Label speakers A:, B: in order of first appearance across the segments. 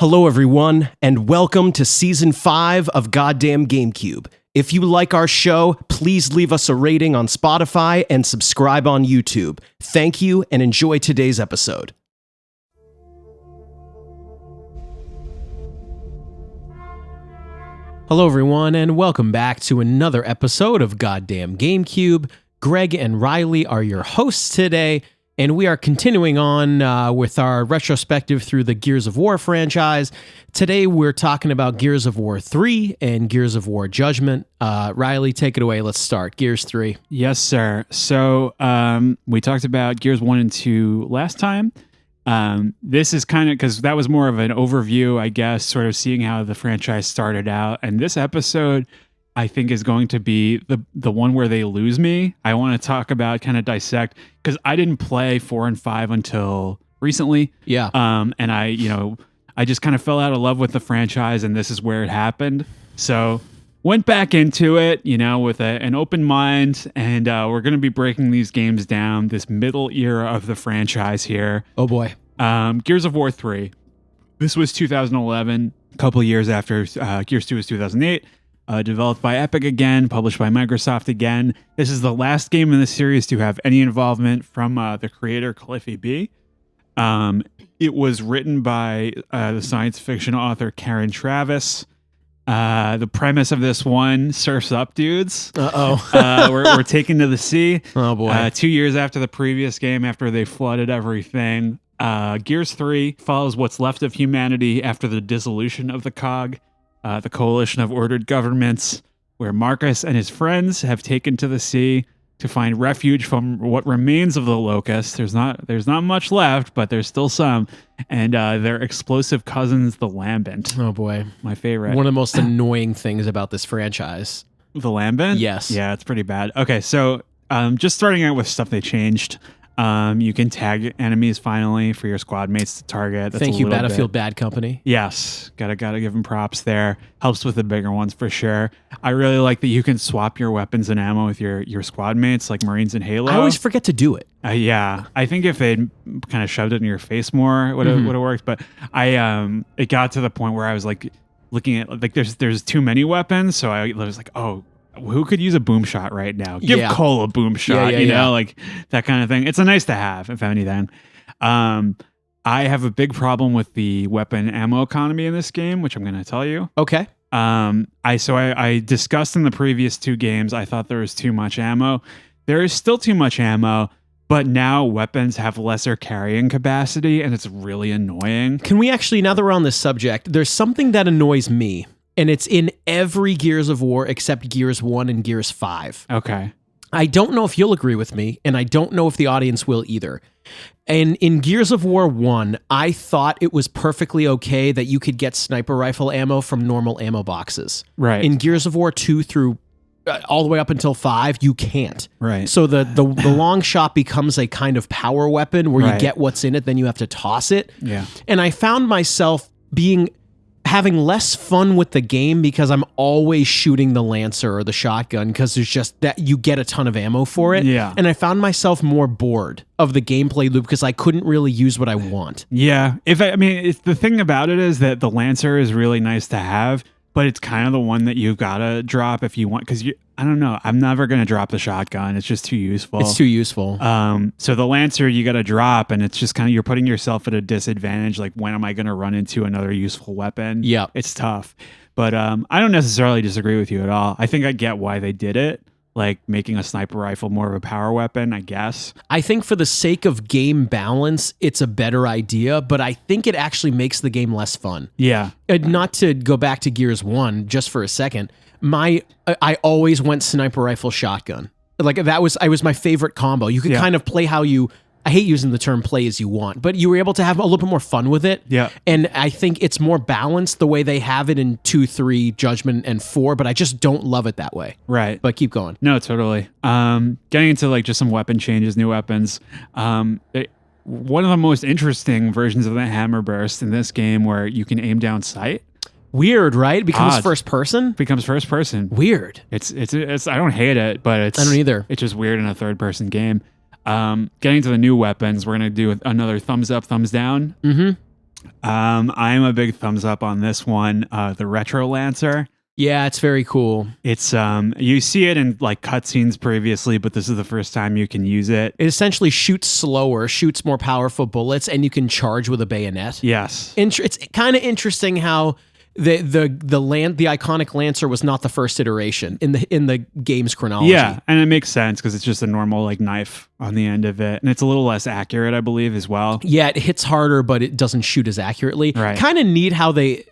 A: Hello, everyone, and welcome to Season 5 of Goddamn Gamecube. If you like our show, please leave us a rating on Spotify and subscribe on YouTube. Thank you, and enjoy today's episode. Hello, everyone, and welcome back to another episode of Goddamn Gamecube. Greg and Riley are your hosts today, and we are continuing on with our retrospective through the Gears of War franchise. Today, we're talking about Gears of War 3 and Gears of War Judgment. Riley, take it away. Let's start. Gears 3.
B: Yes, sir. So we talked about Gears 1 and 2 last time. This is kind of, because that was more of an overview, I guess, sort of seeing how the franchise started out. And this episode, I think, is going to be the one where they lose me. I want to talk about, kind of dissect, because I didn't play 4 and 5 until recently.
A: Yeah.
B: And I just kind of fell out of love with the franchise, and this is where it happened. So went back into it, with an open mind, and we're going to be breaking these games down, this middle era of the franchise here.
A: Oh, boy.
B: Gears of War 3. This was 2011, a couple years after Gears 2 was 2008. Developed by Epic again, published by Microsoft again. This is the last game in the series to have any involvement from the creator, Cliffy B. It was written by the science fiction author Karen Travis. The premise of this one, surf's up, dudes. We're taken to the sea.
A: Oh, boy.
B: 2 years after the previous game, after they flooded everything. Gears 3 follows what's left of humanity after the dissolution of the COG. The coalition of ordered governments, where Marcus and his friends have taken to the sea to find refuge from what remains of the Locust. There's not much left, but there's still some, and their explosive cousins, the Lambent.
A: Oh, boy.
B: My favorite.
A: One of the most annoying things about this franchise.
B: The Lambent?
A: Yes.
B: Yeah, it's pretty bad. Okay, so just starting out with stuff they changed. You can tag enemies finally for your squad mates to target. That's
A: Thank you, Battlefield Bad Company.
B: Yes, gotta give them props there. Helps with the bigger ones for sure. I really like that you can swap your weapons and ammo with your squad mates, like Marines in Halo.
A: I always forget to do it.
B: Yeah, I think if they'd kind of shoved it in your face more, it would have worked. But it got to the point where I was like looking at like there's too many weapons, so I was like, oh, who could use a boom shot right now? Give Cole a boom shot, like that kind of thing. It's a nice to have, if anything. I have a big problem with the weapon ammo economy in this game, which I'm going to tell you.
A: Okay.
B: I discussed in the previous two games, I thought there was too much ammo. There is still too much ammo, but now weapons have lesser carrying capacity, and it's really annoying.
A: Can we actually, now that we're on this subject, there's something that annoys me. And it's in every Gears of War except Gears 1 and Gears 5.
B: Okay.
A: I don't know if you'll agree with me, and I don't know if the audience will either. And in Gears of War 1, I thought it was perfectly okay that you could get sniper rifle ammo from normal ammo boxes.
B: Right.
A: In Gears of War 2 through all the way up until 5, you can't.
B: Right.
A: So the long shot becomes a kind of power weapon where you get what's in it, then you have to toss it.
B: Yeah.
A: And I found myself having less fun with the game because I'm always shooting the Lancer or the shotgun because there's just that you get a ton of ammo for it.
B: Yeah.
A: And I found myself more bored of the gameplay loop because I couldn't really use what I want.
B: Yeah. It's the thing about it is that the Lancer is really nice to have, but it's kind of the one that you've got to drop if you want, because I don't know, I'm never going to drop the shotgun. It's just too useful.
A: It's too useful.
B: So the Lancer you got to drop, and it's just kind of, you're putting yourself at a disadvantage. Like, when am I going to run into another useful weapon?
A: Yeah.
B: It's tough. But I don't necessarily disagree with you at all. I think I get why they did it. Like making a sniper rifle more of a power weapon, I guess.
A: I think for the sake of game balance, it's a better idea, but I think it actually makes the game less fun.
B: Yeah.
A: Not to go back to Gears 1 just for a second, I always went sniper rifle shotgun. Like it was my favorite combo. You could kind of play how you, I hate using the term play as you want, but you were able to have a little bit more fun with it.
B: Yeah.
A: And I think it's more balanced the way they have it in 2, 3, Judgment, and 4, but I just don't love it that way.
B: Right.
A: But keep going.
B: No, totally. Getting into like just some weapon changes, new weapons. One of the most interesting versions of the hammer burst in this game where you can aim down sight.
A: Weird, right? It becomes first person?
B: Becomes first person.
A: Weird.
B: It's I don't hate it, but I
A: don't either.
B: It's just weird in a third person game. Getting to the new weapons, we're going to do another thumbs up, thumbs down.
A: Mm-hmm.
B: I'm a big thumbs up on this one. The Retro Lancer.
A: Yeah, it's very cool.
B: It's you see it in like cutscenes previously, but this is the first time you can use it.
A: It essentially shoots slower, shoots more powerful bullets, and you can charge with a bayonet.
B: Yes.
A: It's kind of interesting how the iconic Lancer was not the first iteration in the game's chronology.
B: Yeah, and it makes sense because it's just a normal like knife on the end of it, and it's a little less accurate, I believe, as well.
A: Yeah, it hits harder, but it doesn't shoot as accurately.
B: Right.
A: Kind of neat how they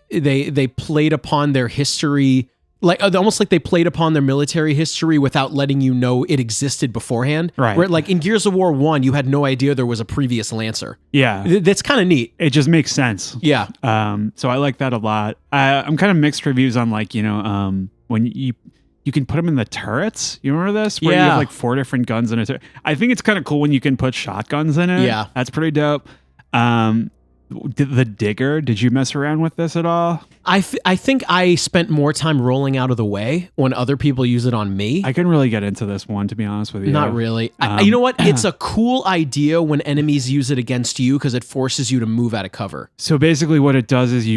A: played upon their history, like almost like they played upon their military history without letting you know it existed beforehand.
B: Right.
A: Where like in Gears of War 1, you had no idea there was a previous Lancer.
B: Yeah.
A: That's kind of neat.
B: It just makes sense.
A: Yeah.
B: So I like that a lot. I'm kind of mixed reviews on like, when you can put them in the turrets. You remember this? Where you have like 4 different guns in a turret. I think it's kind of cool when you can put shotguns in it.
A: Yeah.
B: That's pretty dope. The digger, did you mess around with this at all?
A: I think I spent more time rolling out of the way when other people use it on me.
B: I couldn't really get into this one, to be honest with you.
A: Not really. You know what? It's a cool idea when enemies use it against you because it forces you to move out of cover.
B: So basically what it does is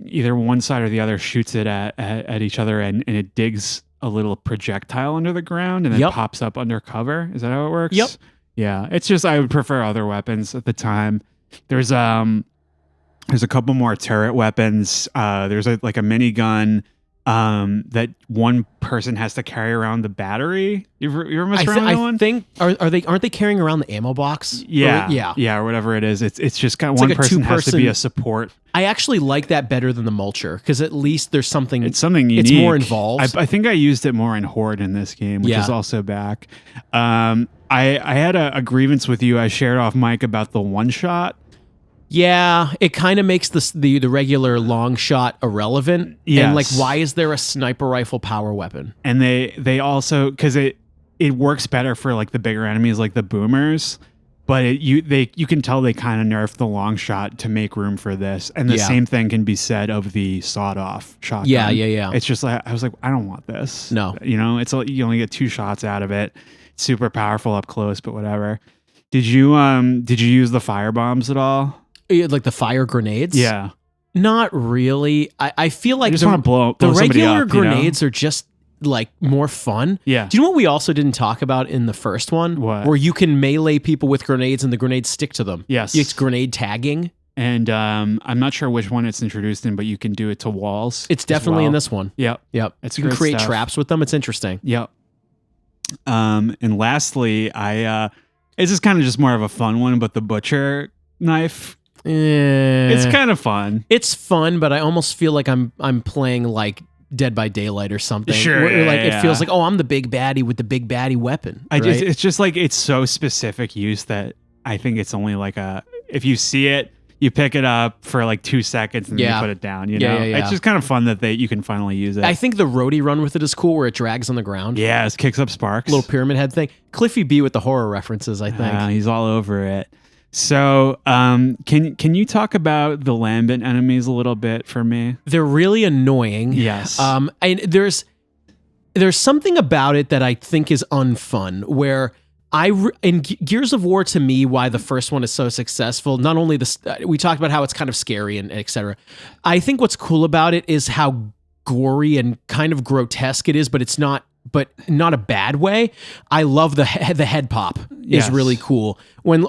B: either one side or the other shoots it at each other and it digs a little projectile under the ground and then pops up under cover. Is that how it works?
A: Yep.
B: Yeah. It's just I would prefer other weapons at the time. There's a couple more turret weapons. There's a minigun that one person has to carry around the battery. You ever mess around with that one?
A: I think aren't they carrying around the ammo box?
B: Yeah, or whatever it is. It's just kind of one
A: like
B: person has to be a support.
A: I actually like that better than the mulcher because at least there's something.
B: It's something unique.
A: It's more involved.
B: I think I used it more in Horde in this game, which is also back. I had a grievance with you. I shared off mic about the one shot.
A: Yeah, it kind of makes the regular long shot irrelevant.
B: Yes.
A: And like, why is there a sniper rifle power weapon?
B: And they also, because it works better for like the bigger enemies like the boomers, but you can tell they kind of nerfed the long shot to make room for this. And the same thing can be said of the sawed off shotgun.
A: Yeah.
B: It's just like I was like, I don't want this.
A: No,
B: you only get 2 shots out of it. It's super powerful up close, but whatever. Did you use the fire bombs at all?
A: Like the fire grenades?
B: Yeah.
A: Not really. I feel like
B: I just want to blow
A: the
B: somebody
A: regular
B: up,
A: grenades are just like more fun.
B: Yeah.
A: Do you know what we also didn't talk about in the first one?
B: What?
A: Where you can melee people with grenades and the grenades stick to them.
B: Yes.
A: It's grenade tagging.
B: And I'm not sure which one it's introduced in, but you can do it to walls.
A: It's definitely in this one.
B: Yep.
A: You can
B: great
A: create
B: stuff.
A: traps with them. It's interesting.
B: Yep. And lastly, this is kind of just more of a fun one, but the butcher knife. It's kind of fun.
A: It's fun, but I almost feel like I'm playing like Dead by Daylight or something.
B: Sure.
A: It feels like, oh, I'm the big baddie with the big baddie weapon. Right?
B: It's just like it's so specific use that I think it's only like if you see it, you pick it up for like 2 seconds and then you put it down. You know, it's just kind of fun that you can finally use it.
A: I think the roadie run with it is cool, where it drags on the ground.
B: Yeah, it kicks up sparks.
A: Little pyramid head thing. Cliffy B with the horror references, I think.
B: He's all over it. So, can you talk about the lambent enemies a little bit for me?
A: They're really annoying.
B: Yes.
A: And there's something about it that I think is unfun, where in Gears of War, to me, why the first one is so successful, not only we talked about how it's kind of scary and et cetera. I think what's cool about it is how gory and kind of grotesque it is, but it's not a bad way. I love the head pop is really cool. When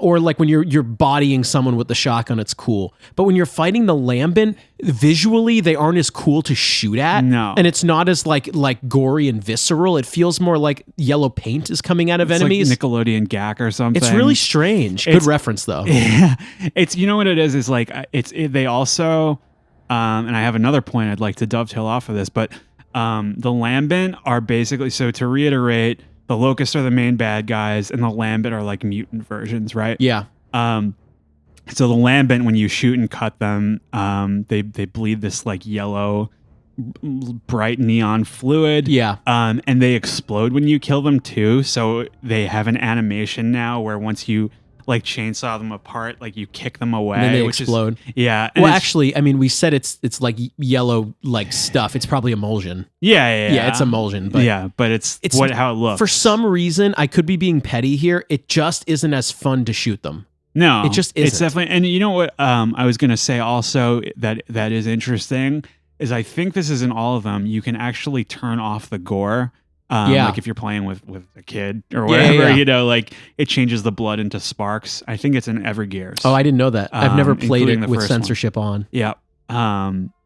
A: you're bodying someone with the shotgun, it's cool. But when you're fighting the lambent, visually they aren't as cool to shoot at.
B: No.
A: And it's not as like gory and visceral. It feels more like yellow paint is coming out of enemies.
B: Like Nickelodeon Gak or something.
A: It's really strange. Good reference though.
B: Yeah. It's, you know what it is? It's like they also and I have another point I'd like to dovetail off of this, but the lambent are basically, so to reiterate, the locusts are the main bad guys and the lambent are like mutant versions, right?
A: Yeah.
B: So the lambent, when you shoot and cut them, they bleed this like yellow, bright neon fluid.
A: Yeah.
B: And they explode when you kill them too. So they have an animation now where once you like chainsaw them apart, like you kick them away,
A: and then they explode.
B: Yeah.
A: Well, actually, I mean, we said it's like yellow like stuff. It's probably emulsion.
B: Yeah,
A: it's emulsion. But
B: but it's how it looks.
A: For some reason, I could be being petty here. It just isn't as fun to shoot them.
B: No,
A: It just isn't.
B: It's definitely, and you know what? I was going to say also that is interesting is I think this is in all of them. You can actually turn off the gore. Like if you're playing with a kid or whatever, you know, like it changes the blood into sparks. I think it's in every Gears.
A: Oh, I didn't know that. I've never played it with
B: first
A: censorship on.
B: Yeah.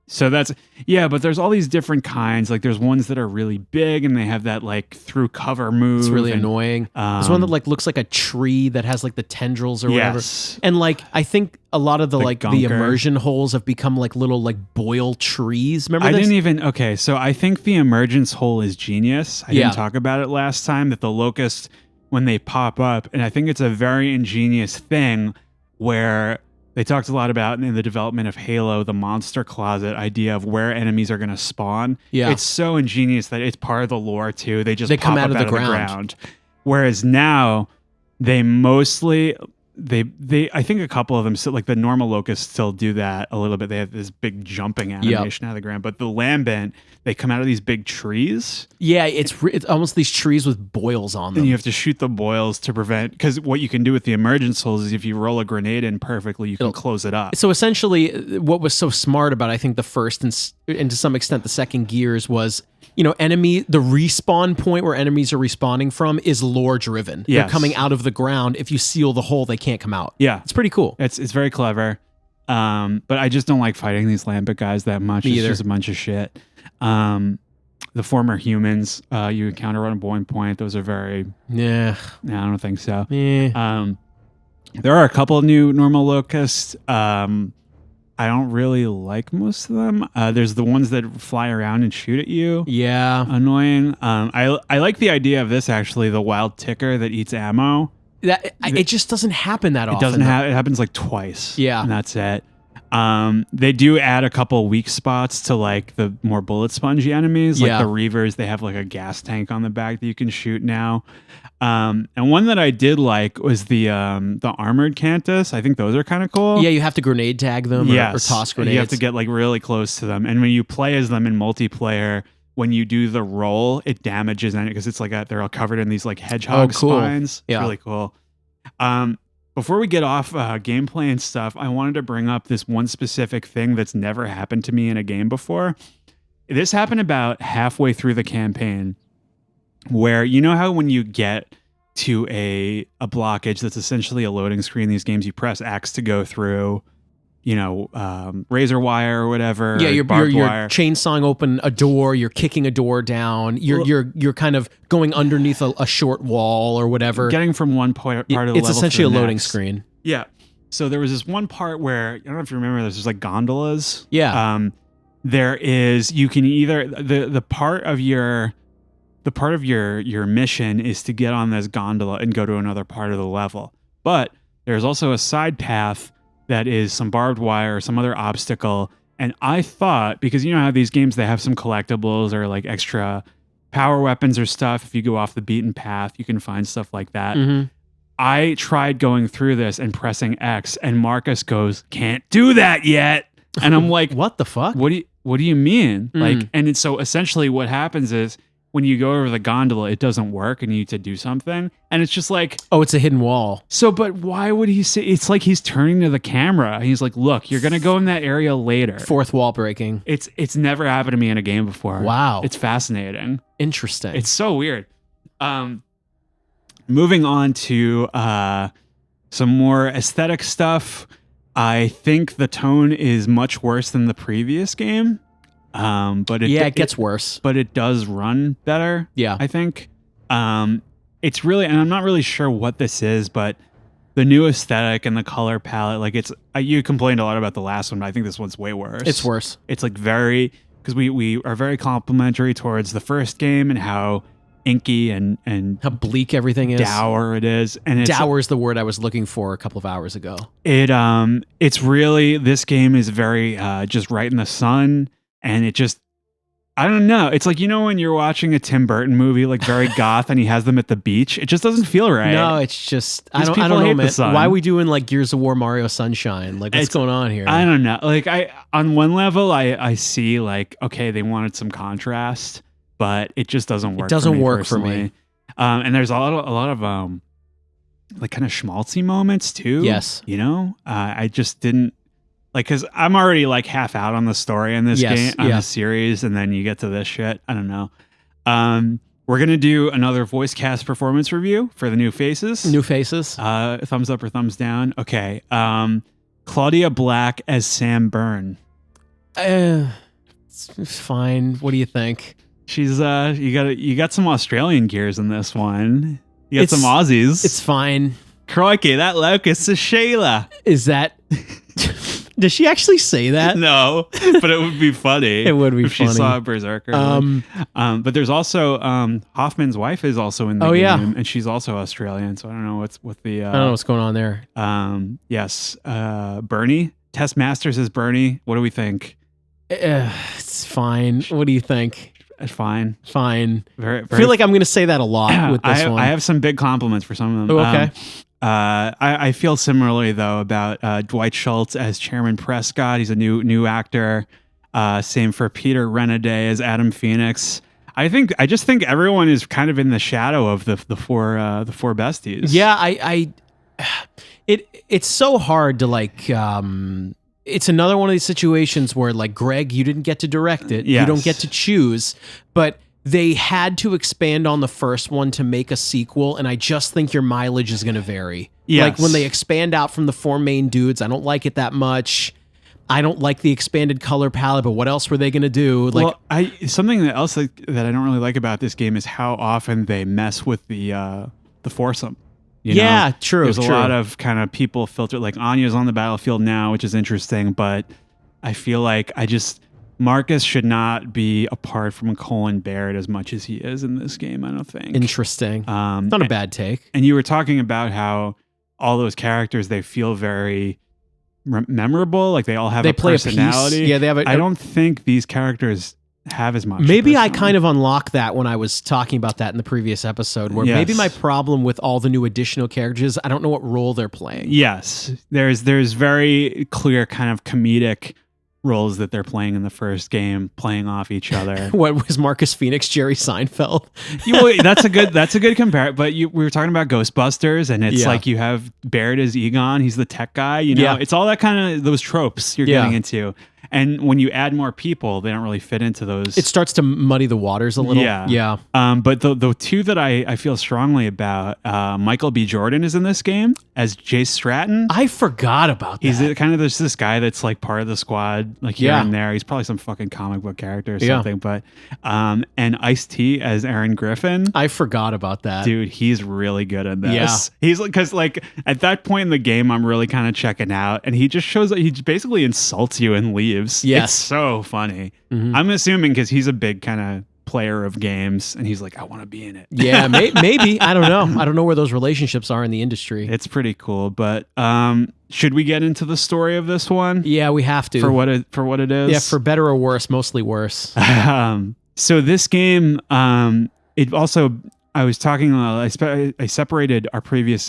B: So that's, but there's all these different kinds. Like there's ones that are really big and they have that like through cover move.
A: It's really annoying. There's one that like looks like a tree that has like the tendrils or whatever. And like, I think a lot of the immersion holes have become like little like boil trees. Remember this?
B: So I think the emergence hole is genius. I didn't talk about it last time, that the locust, when they pop up, and I think it's a very ingenious thing where they talked a lot about in the development of Halo, the monster closet idea of where enemies are going to spawn. Yeah. It's so ingenious that it's part of the lore too. They just
A: come
B: pop
A: out
B: up
A: of the ground.
B: Whereas now they mostly, I think a couple of them, like the normal locusts still do that a little bit. They have this big jumping animation out of the ground, but the lambent, they come out of these big trees.
A: Yeah, it's almost these trees with boils on them.
B: And you have to shoot the boils to prevent, because what you can do with the emergence holes is if you roll a grenade in perfectly, you can close it up.
A: So essentially, what was so smart about, I think, the first and to some extent the second Gears was, you know, the respawn point where enemies are respawning from is lore driven. They're coming out of the ground. If you seal the hole, they can't come out. Yeah. It's pretty cool.
B: It's very clever. But I just don't like fighting these Lambent guys that much. It's just a bunch of shit. The former humans you encounter on a Boeing Point, those are very... I don't think so. There are a couple of new normal locusts. I don't really like most of them. There's the ones that fly around and shoot at you.
A: Yeah.
B: Annoying. I like the idea of this, actually, the wild ticker that eats ammo.
A: It just doesn't happen that often.
B: It happens like twice.
A: Yeah.
B: And that's it. They do add a couple weak spots to like the more bullet spongy enemies. Like the Reavers, they have like a gas tank on the back that you can shoot now. And one that I did like was the armored Cantus. I think those are kind of cool.
A: Yeah, you have to grenade tag them or toss grenades.
B: You have to get like really close to them. And when you play as them in multiplayer, when you do the roll, it damages it because it's like they're all covered in these like hedgehog spines. It's really cool. Before we get off gameplay and stuff, I wanted to bring up this one specific thing that's never happened to me in a game before. This happened about halfway through the campaign, where you know how when you get to a blockage that's essentially a loading screen in these games, you press X to go through, you know, razor wire or whatever.
A: Yeah, you're chainsawing open a door, you're kicking a door down, you're kind of going underneath a short wall or whatever.
B: Getting from one part of the level
A: It's essentially
B: to the
A: a loading
B: next.
A: screen.
B: Yeah. So there was this one part where, I don't know if you remember this, there's like gondolas.
A: Yeah.
B: There is, you can either, the part of your mission is to get on this gondola and go to another part of the level. But there's also a side path that is some barbed wire or some other obstacle. And I thought, because you know how these games, they have some collectibles or like extra power weapons or stuff. If you go off the beaten path, you can find stuff like that. Mm-hmm. I tried going through this and pressing X, and Marcus goes, "Can't do that yet." And I'm like,
A: what the fuck?
B: What do you mean? Like, and so essentially what happens is, when you go over the gondola, it doesn't work and you need to do something. And it's just like...
A: Oh, it's a hidden wall.
B: So, but why would he say... It's like he's turning to the camera. And he's like, look, you're going to go in that area later.
A: Fourth wall breaking.
B: It's never happened to me in a game before.
A: Wow.
B: It's fascinating.
A: Interesting.
B: It's so weird. Moving on to some more aesthetic stuff. I think the tone is much worse than the previous game. But
A: it gets worse.
B: But it does run better.
A: Yeah.
B: I think. It's really, and I'm not really sure what this is, but the new aesthetic and the color palette, like you complained a lot about the last one, but I think this one's way worse.
A: It's worse.
B: It's like because we are very complimentary towards the first game and how inky and
A: how bleak everything is.
B: Dour it is. And
A: dour is the word I was looking for a couple of hours ago.
B: It's really, this game is very just right in the sun. And it just, I don't know. It's like, you know, when you're watching a Tim Burton movie, like very goth, and he has them at the beach, it just doesn't feel right.
A: No, it's just, I don't know, man. Why are we doing like Gears of War Mario Sunshine? Like, what's going on here?
B: I don't know. Like, on one level, I see like, okay, they wanted some contrast, but it just doesn't work.
A: It doesn't work for me.
B: And there's a lot of like kind of schmaltzy moments too.
A: Yes.
B: You know, I just didn't like, cause I'm already like half out on the story in this game, on the series. And then you get to this shit. I don't know. We're going to do another voice cast performance review for the new faces.
A: New faces.
B: Thumbs up or thumbs down. Okay. Claudia Black as Sam Byrne.
A: It's fine. What do you think?
B: She's you got some Australian gears in this one. You got some Aussies.
A: It's fine.
B: Crikey, that locust is Sheila.
A: Is that? Does she actually say that?
B: No, but it would be funny.
A: It would be
B: if
A: funny.
B: She saw a Berserker. But there's also Hoffman's wife is also in the game, and she's also Australian. So I don't know what the.
A: I don't know what's going on there.
B: Yes, Bernie. Tess Masters is Bernie. What do we think?
A: It's fine. What do you think?
B: Fine.
A: I feel like I'm going to say that a lot with this one.
B: I have some big compliments for some of them.
A: Oh, okay.
B: I feel similarly though about Dwight Schultz as Chairman Prescott. He's a new actor. Same for Peter Renaday as Adam Phoenix. I just think everyone is kind of in the shadow of the four besties.
A: Yeah, it's so hard to like. It's another one of these situations where, like, Greg, you didn't get to direct it.
B: Yes.
A: You don't get to choose, but they had to expand on the first one to make a sequel, and I just think your mileage is going to vary.
B: Yes.
A: Like, when they expand out from the four main dudes, I don't like it that much. I don't like the expanded color palette, but what else were they going to do? Like,
B: well, something else that I don't really like about this game is how often they mess with the foursome. You know?
A: True.
B: There's a lot of kind of people filtered, like Anya's on the battlefield now, which is interesting, but I feel like Marcus should not be apart from Colin Baird as much as he is in this game, I don't think.
A: Interesting. Not a bad take.
B: And you were talking about how all those characters, they feel very memorable, like they all have a personality.
A: Yeah, they have
B: I don't think these characters have as much.
A: Maybe I kind of unlocked that when I was talking about that in the previous episode, where maybe my problem with all the new additional characters, I don't know what role they're playing.
B: Yes, there's very clear kind of comedic roles that they're playing in the first game, playing off each other.
A: What was Marcus Phoenix, Jerry Seinfeld?
B: That's a good compare. But we were talking about Ghostbusters, and it's like you have Baird as Egon. He's the tech guy. You know, it's all that kind of those tropes you're getting into. And when you add more people, they don't really fit into those.
A: It starts to muddy the waters a little.
B: Yeah. But the two that I feel strongly about, Michael B. Jordan is in this game as Jace Stratton.
A: I forgot about that.
B: He's kind of this guy that's like part of the squad, like here and there. He's probably some fucking comic book character or something. But and Ice-T as Aaron Griffin.
A: I forgot about that.
B: Dude, he's really good at this. Yeah. He's because like at that point in the game, I'm really kind of checking out, and he just shows that he basically insults you and leaves.
A: Yes.
B: It's so funny. Mm-hmm. I'm assuming because he's a big kind of player of games, and he's like, I want to be in it.
A: Yeah, maybe. I don't know. I don't know where those relationships are in the industry.
B: It's pretty cool. But should we get into the story of this one?
A: Yeah, we have to.
B: For what it is?
A: Yeah, for better or worse, mostly worse.
B: So this game, it also... I was talking, I separated our previous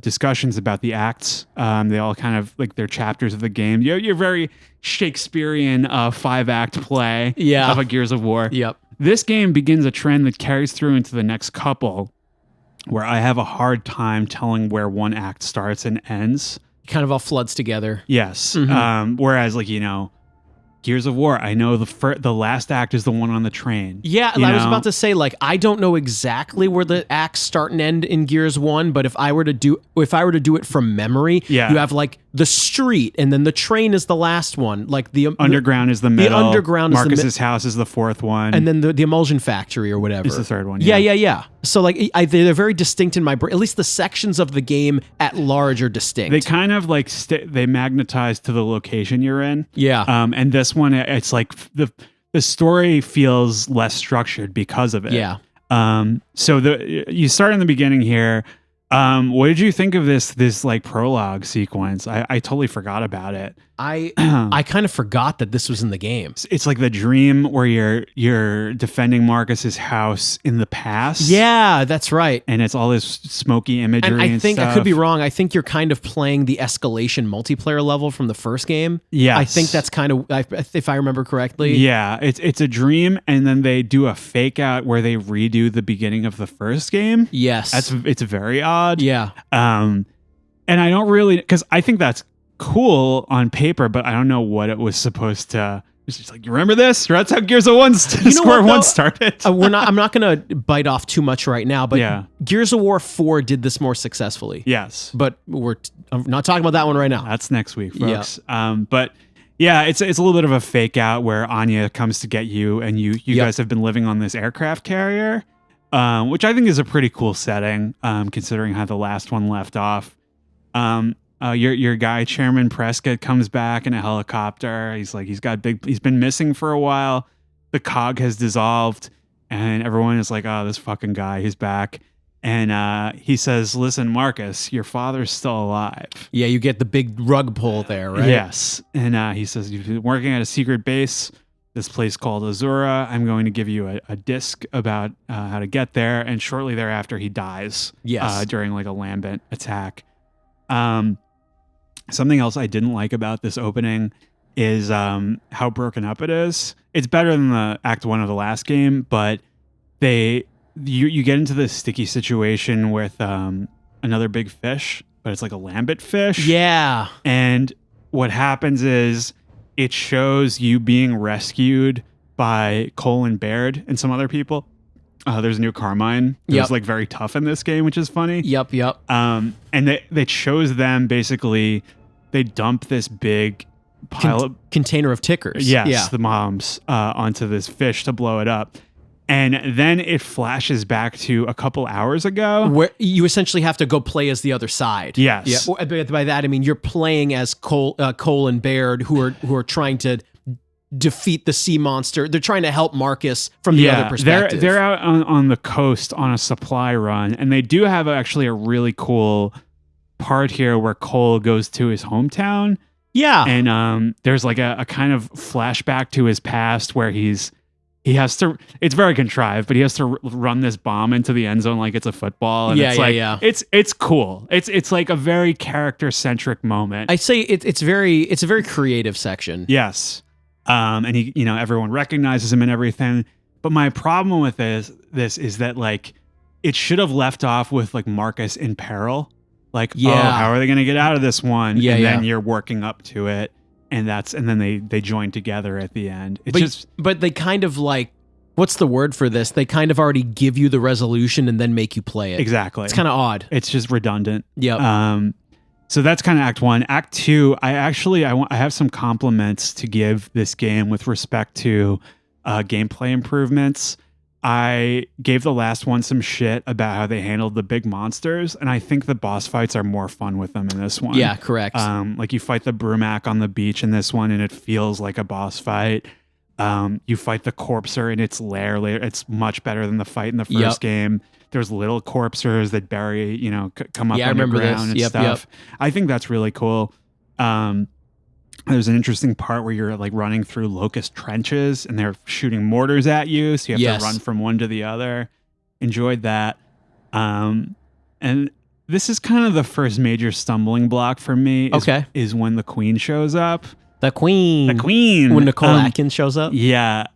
B: discussions about the acts. They all kind of like they're chapters of the game. You're very Shakespearean 5-act play of a Gears of War.
A: Yep.
B: This game begins a trend that carries through into the next couple, where I have a hard time telling where one act starts and ends.
A: Kind of all floods together.
B: Yes. Mm-hmm. Whereas like, Gears of War, I know the last act is the one on the train.
A: Yeah, I was about to say, like, I don't know exactly where the acts start and end in Gears 1, but if I were to do it from memory, you have like the street, and then the train is the last one. Like the
B: underground is the middle.
A: The underground
B: Marcus's
A: is
B: house is the fourth one,
A: and then the emulsion factory or whatever
B: is the third one.
A: Yeah. So like they're very distinct in my brain. At least the sections of the game at large are distinct.
B: They kind of like they magnetize to the location you're in.
A: Yeah.
B: And this one, it's like the story feels less structured because of it.
A: Yeah.
B: So you start in the beginning here. What did you think of this like prologue sequence? I totally forgot about it.
A: I kind of forgot that this was in the game.
B: It's like the dream where you're defending Marcus's house in the past.
A: Yeah, that's right.
B: And it's all this smoky imagery and
A: I think
B: stuff.
A: I could be wrong. I think you're kind of playing the escalation multiplayer level from the first game.
B: Yes.
A: I think that's kind of, if I remember correctly.
B: Yeah, it's a dream, and then they do a fake out where they redo the beginning of the first game.
A: Yes.
B: It's very odd. pod.
A: Yeah.
B: And I don't really, because I think that's cool on paper, but I don't know what it was supposed to. It's just like, you remember this? That's how Gears of Square 1 started.
A: I'm not going to bite off too much right now, but
B: Yeah.
A: Gears of War 4 did this more successfully.
B: Yes.
A: But I'm not talking about that one right now.
B: That's next week, folks. But yeah, it's a little bit of a fake out where Anya comes to get you, and you guys have been living on this aircraft carrier, which I think is a pretty cool setting, considering how the last one left off. Your guy Chairman Prescott comes back in a helicopter. He's been missing for a while. The cog has dissolved, and everyone is like, "Oh, this fucking guy, he's back." And he says, "Listen, Marcus, your father's still alive."
A: Yeah, you get the big rug pull there, right?
B: Yes. And he says, "You've been working at a secret base, this place called Azura. I'm going to give you a disc about how to get there." And shortly thereafter, he dies.
A: Yes.
B: During like a lambent attack. Something else I didn't like about this opening is how broken up it is. It's better than the Act 1 of the last game, but you get into this sticky situation with another big fish, but it's like a lambent fish.
A: Yeah.
B: And what happens is it shows you being rescued by Cole and Baird and some other people. There's a new Carmine who's like very tough in this game, which is funny.
A: Yep.
B: And they shows them basically, they dump this big pile of
A: container of tickers.
B: Yes,
A: Yeah.
B: the moms onto this fish to blow it up. And then it flashes back to a couple hours ago.
A: Where you essentially have to go play as the other side.
B: Yes.
A: Yeah. By that, I mean, you're playing as Cole and Baird, who are trying to defeat the sea monster. They're trying to help Marcus from the other perspective.
B: They're out on the coast on a supply run, and they do have actually a really cool part here where Cole goes to his hometown.
A: Yeah.
B: And there's like a kind of flashback to his past where he has to, it's very contrived, but he has to run this bomb into the end zone like it's a football. And it's cool. It's like a very character centric moment.
A: I say it's a very creative section.
B: Yes. And he, everyone recognizes him and everything. But my problem with this is that like it should have left off with like Marcus in peril. Like, how are they going to get out of this one?
A: Yeah,
B: and then you're working up to it. And then they join together at the end.
A: But they kind of like, what's the word for this? They kind of already give you the resolution and then make you play it.
B: Exactly.
A: It's kind of odd.
B: It's just redundant.
A: Yeah.
B: So that's kind of Act 1. Act 2, I have some compliments to give this game with respect to gameplay improvements. I gave the last one some shit about how they handled the big monsters, and I think the boss fights are more fun with them in this one.
A: Yeah, correct.
B: Like you fight the Brumac on the beach in this one, and it feels like a boss fight. You fight the Corpser in its lair. It's much better than the fight in the first game. There's little corpsers that bury, come up underground and stuff. I think that's really cool. There's an interesting part where you're like running through locust trenches and they're shooting mortars at you, so you have to run from one to the other. Enjoyed that. And this is kind of the first major stumbling block for me. Is when the Queen shows up.
A: The Queen. When Nicole Atkins shows up.
B: Yeah.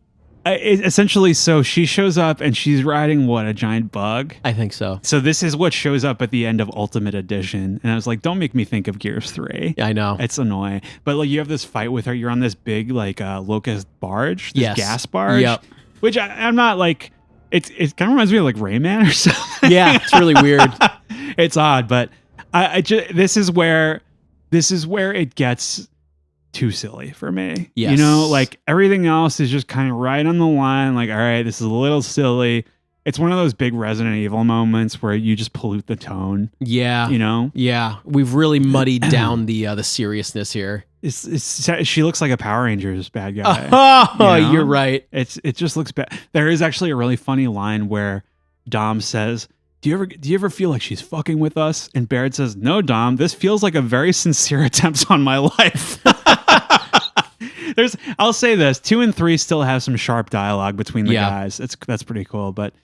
B: Essentially, so she shows up and she's riding a giant bug?
A: I think so.
B: So this is what shows up at the end of Ultimate Edition. And I was like, don't make me think of Gears 3.
A: I know.
B: It's annoying. But like you have this fight with her. You're on this big like locust barge, this gas barge.
A: Yep.
B: Which I'm not like, it kind of reminds me of like Rayman or something.
A: Yeah, it's really weird.
B: It's odd, but this is where it gets too silly for me.
A: Yes.
B: Like everything else is just kind of right on the line. Like, all right, this is a little silly. It's one of those big Resident Evil moments where you just pollute the tone.
A: Yeah. Yeah. We've really muddied down the seriousness here.
B: She looks like a Power Rangers bad guy.
A: Oh, you're right.
B: It just looks bad. There is actually a really funny line where Dom says, Do you ever feel like she's fucking with us? And Baird says, no, Dom, this feels like a very sincere attempt on my life. I'll say this, 2 and 3 still have some sharp dialogue between the guys. That's pretty cool. But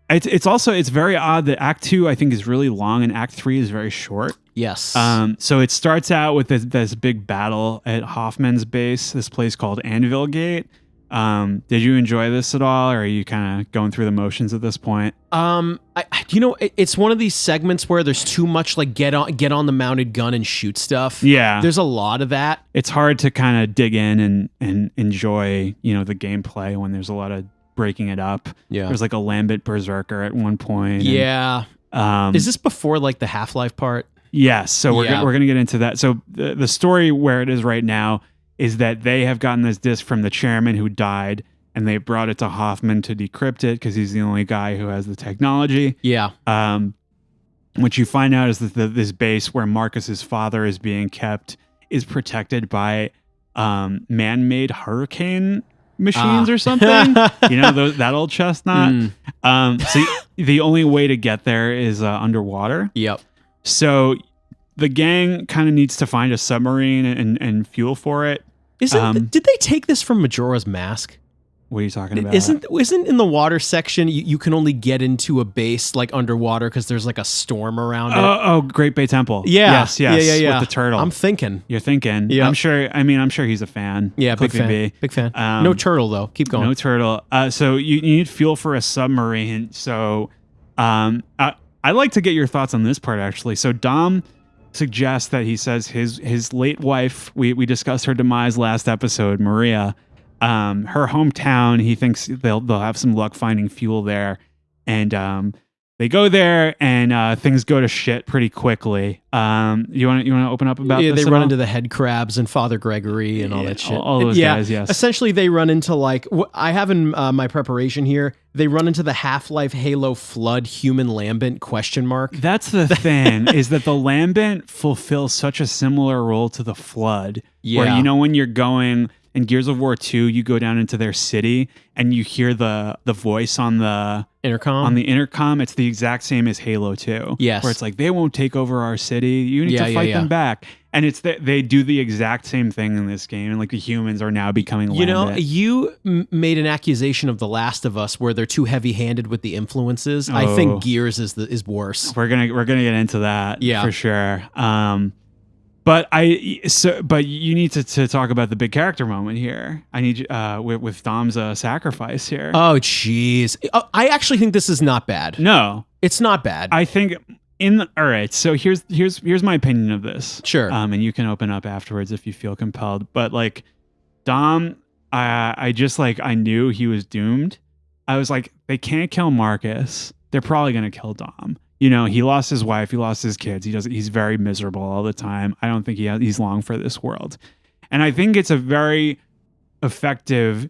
B: it's very odd that Act 2 I think is really long and Act 3 is very short.
A: Yes.
B: So it starts out with this big battle at Hoffman's base, this place called Anvil Gate. Did you enjoy this at all, or are you kind of going through the motions at this point?
A: It's one of these segments where there's too much like get on the mounted gun and shoot stuff.
B: Yeah.
A: There's a lot of that.
B: It's hard to kind of dig in and enjoy, the gameplay when there's a lot of breaking it up.
A: Yeah.
B: There's like a Lambent Berserker at one point.
A: Yeah. Is this before like the Half-Life part?
B: Yes. So we're going to get into that. So the story where it is right now is that they have gotten this disc from the chairman who died, and they brought it to Hoffman to decrypt it because he's the only guy who has the technology.
A: Yeah.
B: What you find out is that this base where Marcus's father is being kept is protected by man-made hurricane machines or something. That old chestnut. So the only way to get there is underwater.
A: Yep.
B: So the gang kind of needs to find a submarine and fuel for it.
A: Did they take this from Majora's Mask?
B: What are you talking about?
A: Isn't in the water section you can only get into a base like underwater because there's like a storm around it?
B: Oh, Great Bay Temple.
A: Yeah.
B: Yes.
A: Yeah.
B: With the turtle.
A: I'm thinking.
B: You're thinking.
A: Yeah.
B: I'm sure he's a fan.
A: Yeah, big fan. Big fan. No turtle though. Keep going.
B: No turtle. So you need fuel for a submarine. So I like to get your thoughts on this part actually. So Dom suggests that he says his late wife, we discussed her demise last episode, Maria, her hometown, he thinks they'll have some luck finding fuel there, and they go there and things go to shit pretty quickly. You want to open up about this?
A: They run into the head crabs and Father Gregory and all that shit.
B: All those guys, yes.
A: Essentially, they run into like I have in my preparation here. They run into the Half-Life Halo Flood human Lambent ?
B: That's the thing is that the Lambent fulfills such a similar role to the Flood.
A: Yeah.
B: Where when you're going in Gears of War 2, you go down into their city and you hear the voice on the intercom. It's the exact same as Halo 2.
A: Yes.
B: Where it's like, they won't take over our city. You need to fight them back. And it's they do the exact same thing in this game. And like the humans are now becoming Lambent.
A: You made an accusation of The Last of Us where they're too heavy-handed with the influences. I think Gears is worse.
B: We're gonna get into that for sure. But you need to talk about the big character moment here. I need with Dom's sacrifice here.
A: Oh, jeez. I actually think this is not bad.
B: No,
A: it's not bad.
B: I think all right. So here's my opinion of this.
A: Sure.
B: And you can open up afterwards if you feel compelled. But like Dom, I knew he was doomed. I was like, they can't kill Marcus. They're probably gonna kill Dom. He lost his wife, he lost his kids. He's very miserable all the time. I don't think he's long for this world. And I think it's a very effective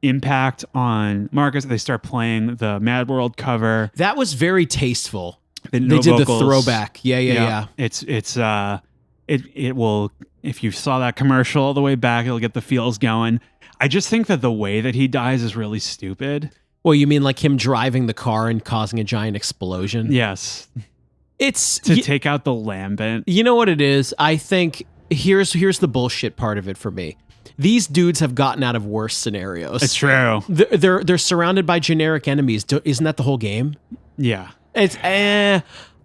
B: impact on Marcus. They start playing the Mad World cover.
A: That was very tasteful. They
B: did
A: the throwback. Yeah.
B: It will, if you saw that commercial all the way back, it'll get the feels going. I just think that the way that he dies is really stupid.
A: Well, you mean like him driving the car and causing a giant explosion?
B: Yes.
A: It's
B: to take out the Lambent.
A: You know what it is? I think here's the bullshit part of it for me. These dudes have gotten out of worse scenarios.
B: It's true.
A: They're surrounded by generic enemies. Isn't that the whole game?
B: Yeah.
A: It's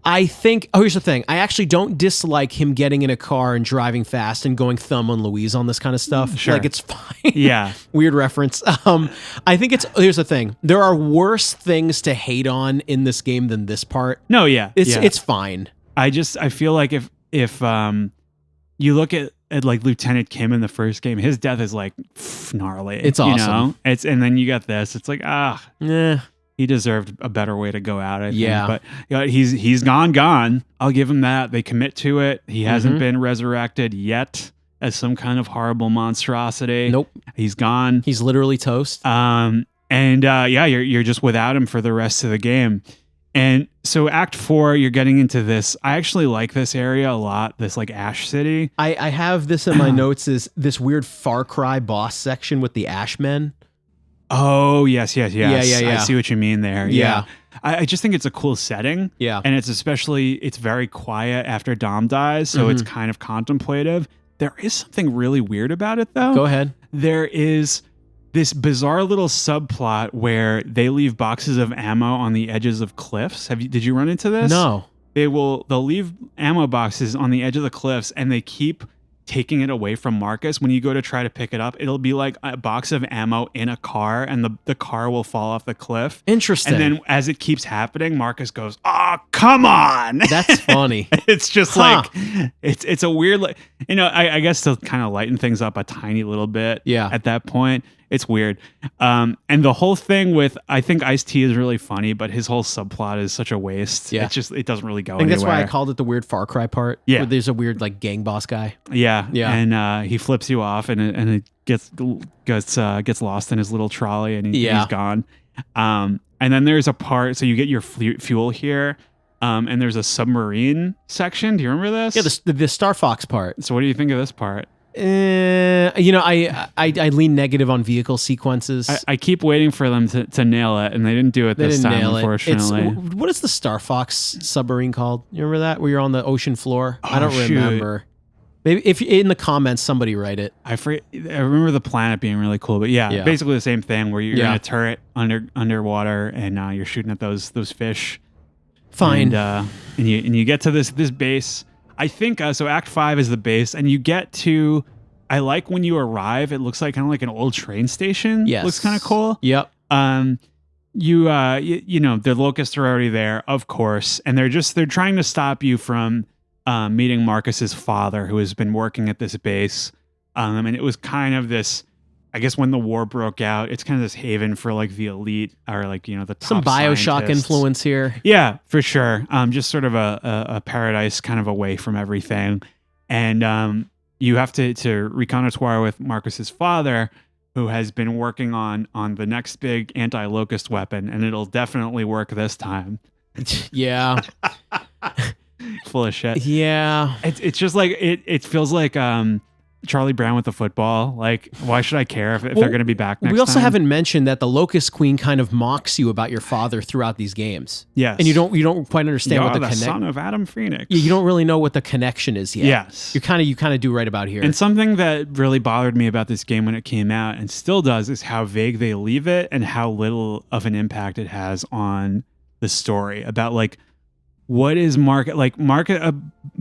A: I think. Oh, here's the thing. I actually don't dislike him getting in a car and driving fast and going Thumb and Louise on this kind of stuff.
B: Sure.
A: Like it's fine.
B: Yeah.
A: Weird reference. I think here's the thing. There are worse things to hate on in this game than this part.
B: No, yeah.
A: It's fine.
B: I feel like if you look at like Lieutenant Kim in the first game, his death is like gnarly.
A: It's awesome.
B: And then you got this. It's like
A: yeah.
B: He deserved a better way to go out, I think.
A: Yeah.
B: But he's gone. I'll give him that. They commit to it. He hasn't been resurrected yet as some kind of horrible monstrosity.
A: Nope.
B: He's gone.
A: He's literally toast.
B: You're just without him for the rest of the game. And so Act 4, you're getting into this. I actually like this area a lot, this like Ash City.
A: I have this in my notes, is this weird Far Cry boss section with the Ashmen.
B: Oh, yes.
A: Yeah.
B: I see what you mean there.
A: Yeah.
B: I just think it's a cool setting.
A: Yeah.
B: And it's very quiet after Dom dies, so it's kind of contemplative. There is something really weird about it, though.
A: Go ahead.
B: There is this bizarre little subplot where they leave boxes of ammo on the edges of cliffs. Did you run into this?
A: No.
B: They'll leave ammo boxes on the edge of the cliffs, and they keep taking it away from Marcus. When you go to try to pick it up, it'll be like a box of ammo in a car, and the car will fall off the cliff.
A: Interesting.
B: And then as it keeps happening, Marcus goes, "Oh, come on!"
A: That's funny.
B: It's just like it's a weird, like, I guess to kind of lighten things up a tiny little bit.
A: Yeah.
B: At that point, it's weird. And the whole thing with, I think Ice-T is really funny, but his whole subplot is such a waste.
A: Yeah.
B: It doesn't really go
A: I think
B: anywhere.
A: that's why I called it the weird Far Cry part.
B: Yeah.
A: Where there's a weird like gang boss guy.
B: Yeah.
A: Yeah.
B: And he flips you off, and it gets lost in his little trolley, and he's gone. And then there's a part, so you get your fuel here. And there's a submarine section. Do you remember this?
A: Yeah, the Star Fox part.
B: So what do you think of this part?
A: I lean negative on vehicle sequences.
B: I keep waiting for them to nail it, and they didn't do it this time, unfortunately.
A: What is the Star Fox submarine called? You remember that? Where you're on the ocean floor? I don't remember. Maybe if in the comments somebody write it.
B: I remember the planet being really cool, but yeah. Basically the same thing where you're in a turret underwater, and you're shooting at those fish.
A: Fine.
B: And you get to this base. I think so. Act 5 is the base, and you get to. I like when you arrive. It looks like kind of like an old train station.
A: Yes,
B: looks kind of cool.
A: Yep.
B: The locusts are already there, of course, and they're trying to stop you from meeting Marcus's father, who has been working at this base. And it was kind of this. I guess when the war broke out, it's kind of this haven for like the elite, or like, the top
A: some BioShock
B: scientists.
A: influence here.
B: Yeah, for sure. Just sort of a paradise kind of away from everything. And you have to reconnoiter with Marcus's father, who has been working on the next big anti-locust weapon, and it'll definitely work this time.
A: Yeah.
B: Full of shit.
A: Yeah.
B: It's just like it feels like Charlie Brown with the football. Like, why should I care if they're going to be back next time?
A: We also haven't mentioned that the Locust Queen kind of mocks you about your father throughout these games.
B: Yes.
A: And you don't quite understand what the connection.
B: son of Adam Phoenix.
A: You don't really know what the connection is yet.
B: Yes.
A: You kind of do right about here.
B: And something that really bothered me about this game when it came out, and still does, is how vague they leave it and how little of an impact it has on the story. About like, what is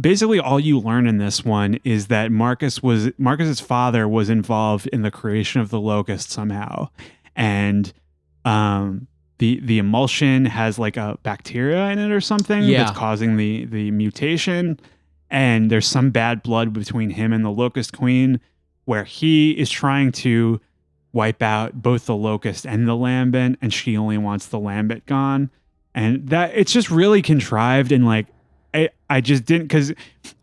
B: basically all you learn in this one is that Marcus's father was involved in the creation of the locust somehow. And the emulsion has like a bacteria in it or something that's causing the mutation. And there's some bad blood between him and the Locust Queen, where he is trying to wipe out both the locust and the lambent, and she only wants the lambent gone. And that it's just really contrived, and like I just didn't, because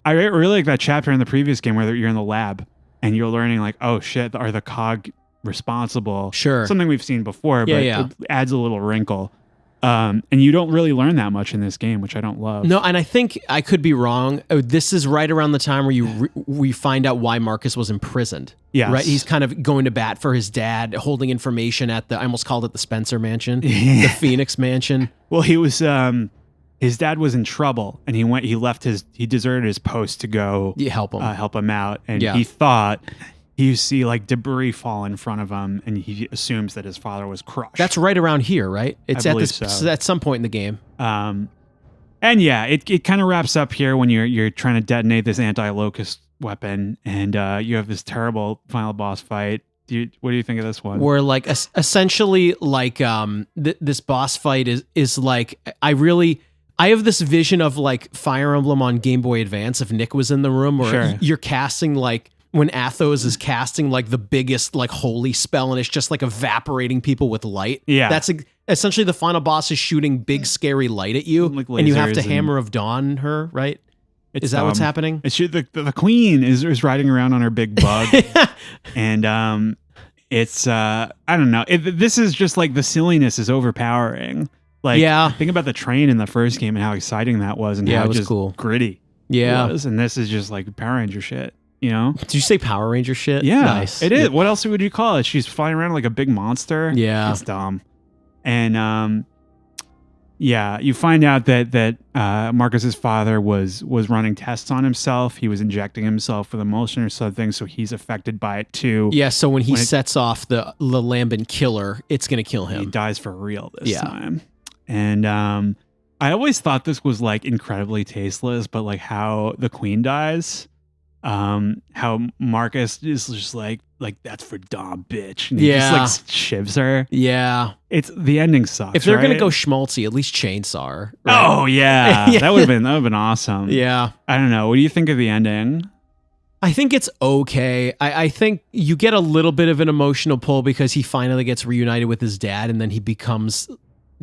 B: I really like that chapter in the previous game where you're in the lab and you're learning like, oh shit, are the cog responsible?
A: Sure.
B: Something we've seen before, but it adds a little wrinkle. And you don't really learn that much in this game, which I don't love.
A: No, and I think I could be wrong. This is right around the time where we find out why Marcus was imprisoned.
B: Yes.
A: Right? He's kind of going to bat for his dad, holding information at I almost called it the Spencer Mansion, the Phoenix Mansion.
B: Well, he was, his dad was in trouble, and he deserted his post to go help him out. And he thought you see like debris fall in front of him, and he assumes that his father was crushed.
A: That's right around here, right? It's at some point in the game.
B: And yeah, it kind of wraps up here when you're trying to detonate this anti-locust weapon, and you have this terrible final boss fight. What do you think of this one?
A: Where like essentially like this boss fight is like I have this vision of like Fire Emblem on Game Boy Advance if Nick was in the room, where you're casting like when Athos is casting like the biggest like holy spell, and it's just like evaporating people with light.
B: Yeah.
A: That's essentially the final boss is shooting big scary light at you, like and you have to Hammer of Dawn her, right? Is that what's happening?
B: The queen is riding around on her big bug. And it's I don't know. This is just like the silliness is overpowering. Like, think about the train in the first game and how exciting that was, and how
A: it was
B: just
A: cool,
B: gritty.
A: Yeah,
B: it was. And this is just like Power Ranger shit. You know?
A: Did you say Power Ranger shit?
B: Yeah,
A: nice.
B: It is. What else would you call it? She's flying around like a big monster.
A: Yeah,
B: it's dumb. And you find out that Marcus's father was running tests on himself. He was injecting himself with emulsion or something, so he's affected by it too.
A: Yeah, so when he sets off the Lambent killer, it's gonna kill him.
B: He dies for real this time. And I always thought this was like incredibly tasteless, but like how the queen dies, how Marcus is just like that's for Dom, bitch. And he just like shivs her.
A: Yeah.
B: It's the ending sucks.
A: If they're
B: right?
A: gonna go schmaltzy, at least chainsaw her.
B: Right? Oh yeah. That would have been awesome.
A: Yeah.
B: I don't know. What do you think of the ending?
A: I think it's okay. I think you get a little bit of an emotional pull because he finally gets reunited with his dad, and then he becomes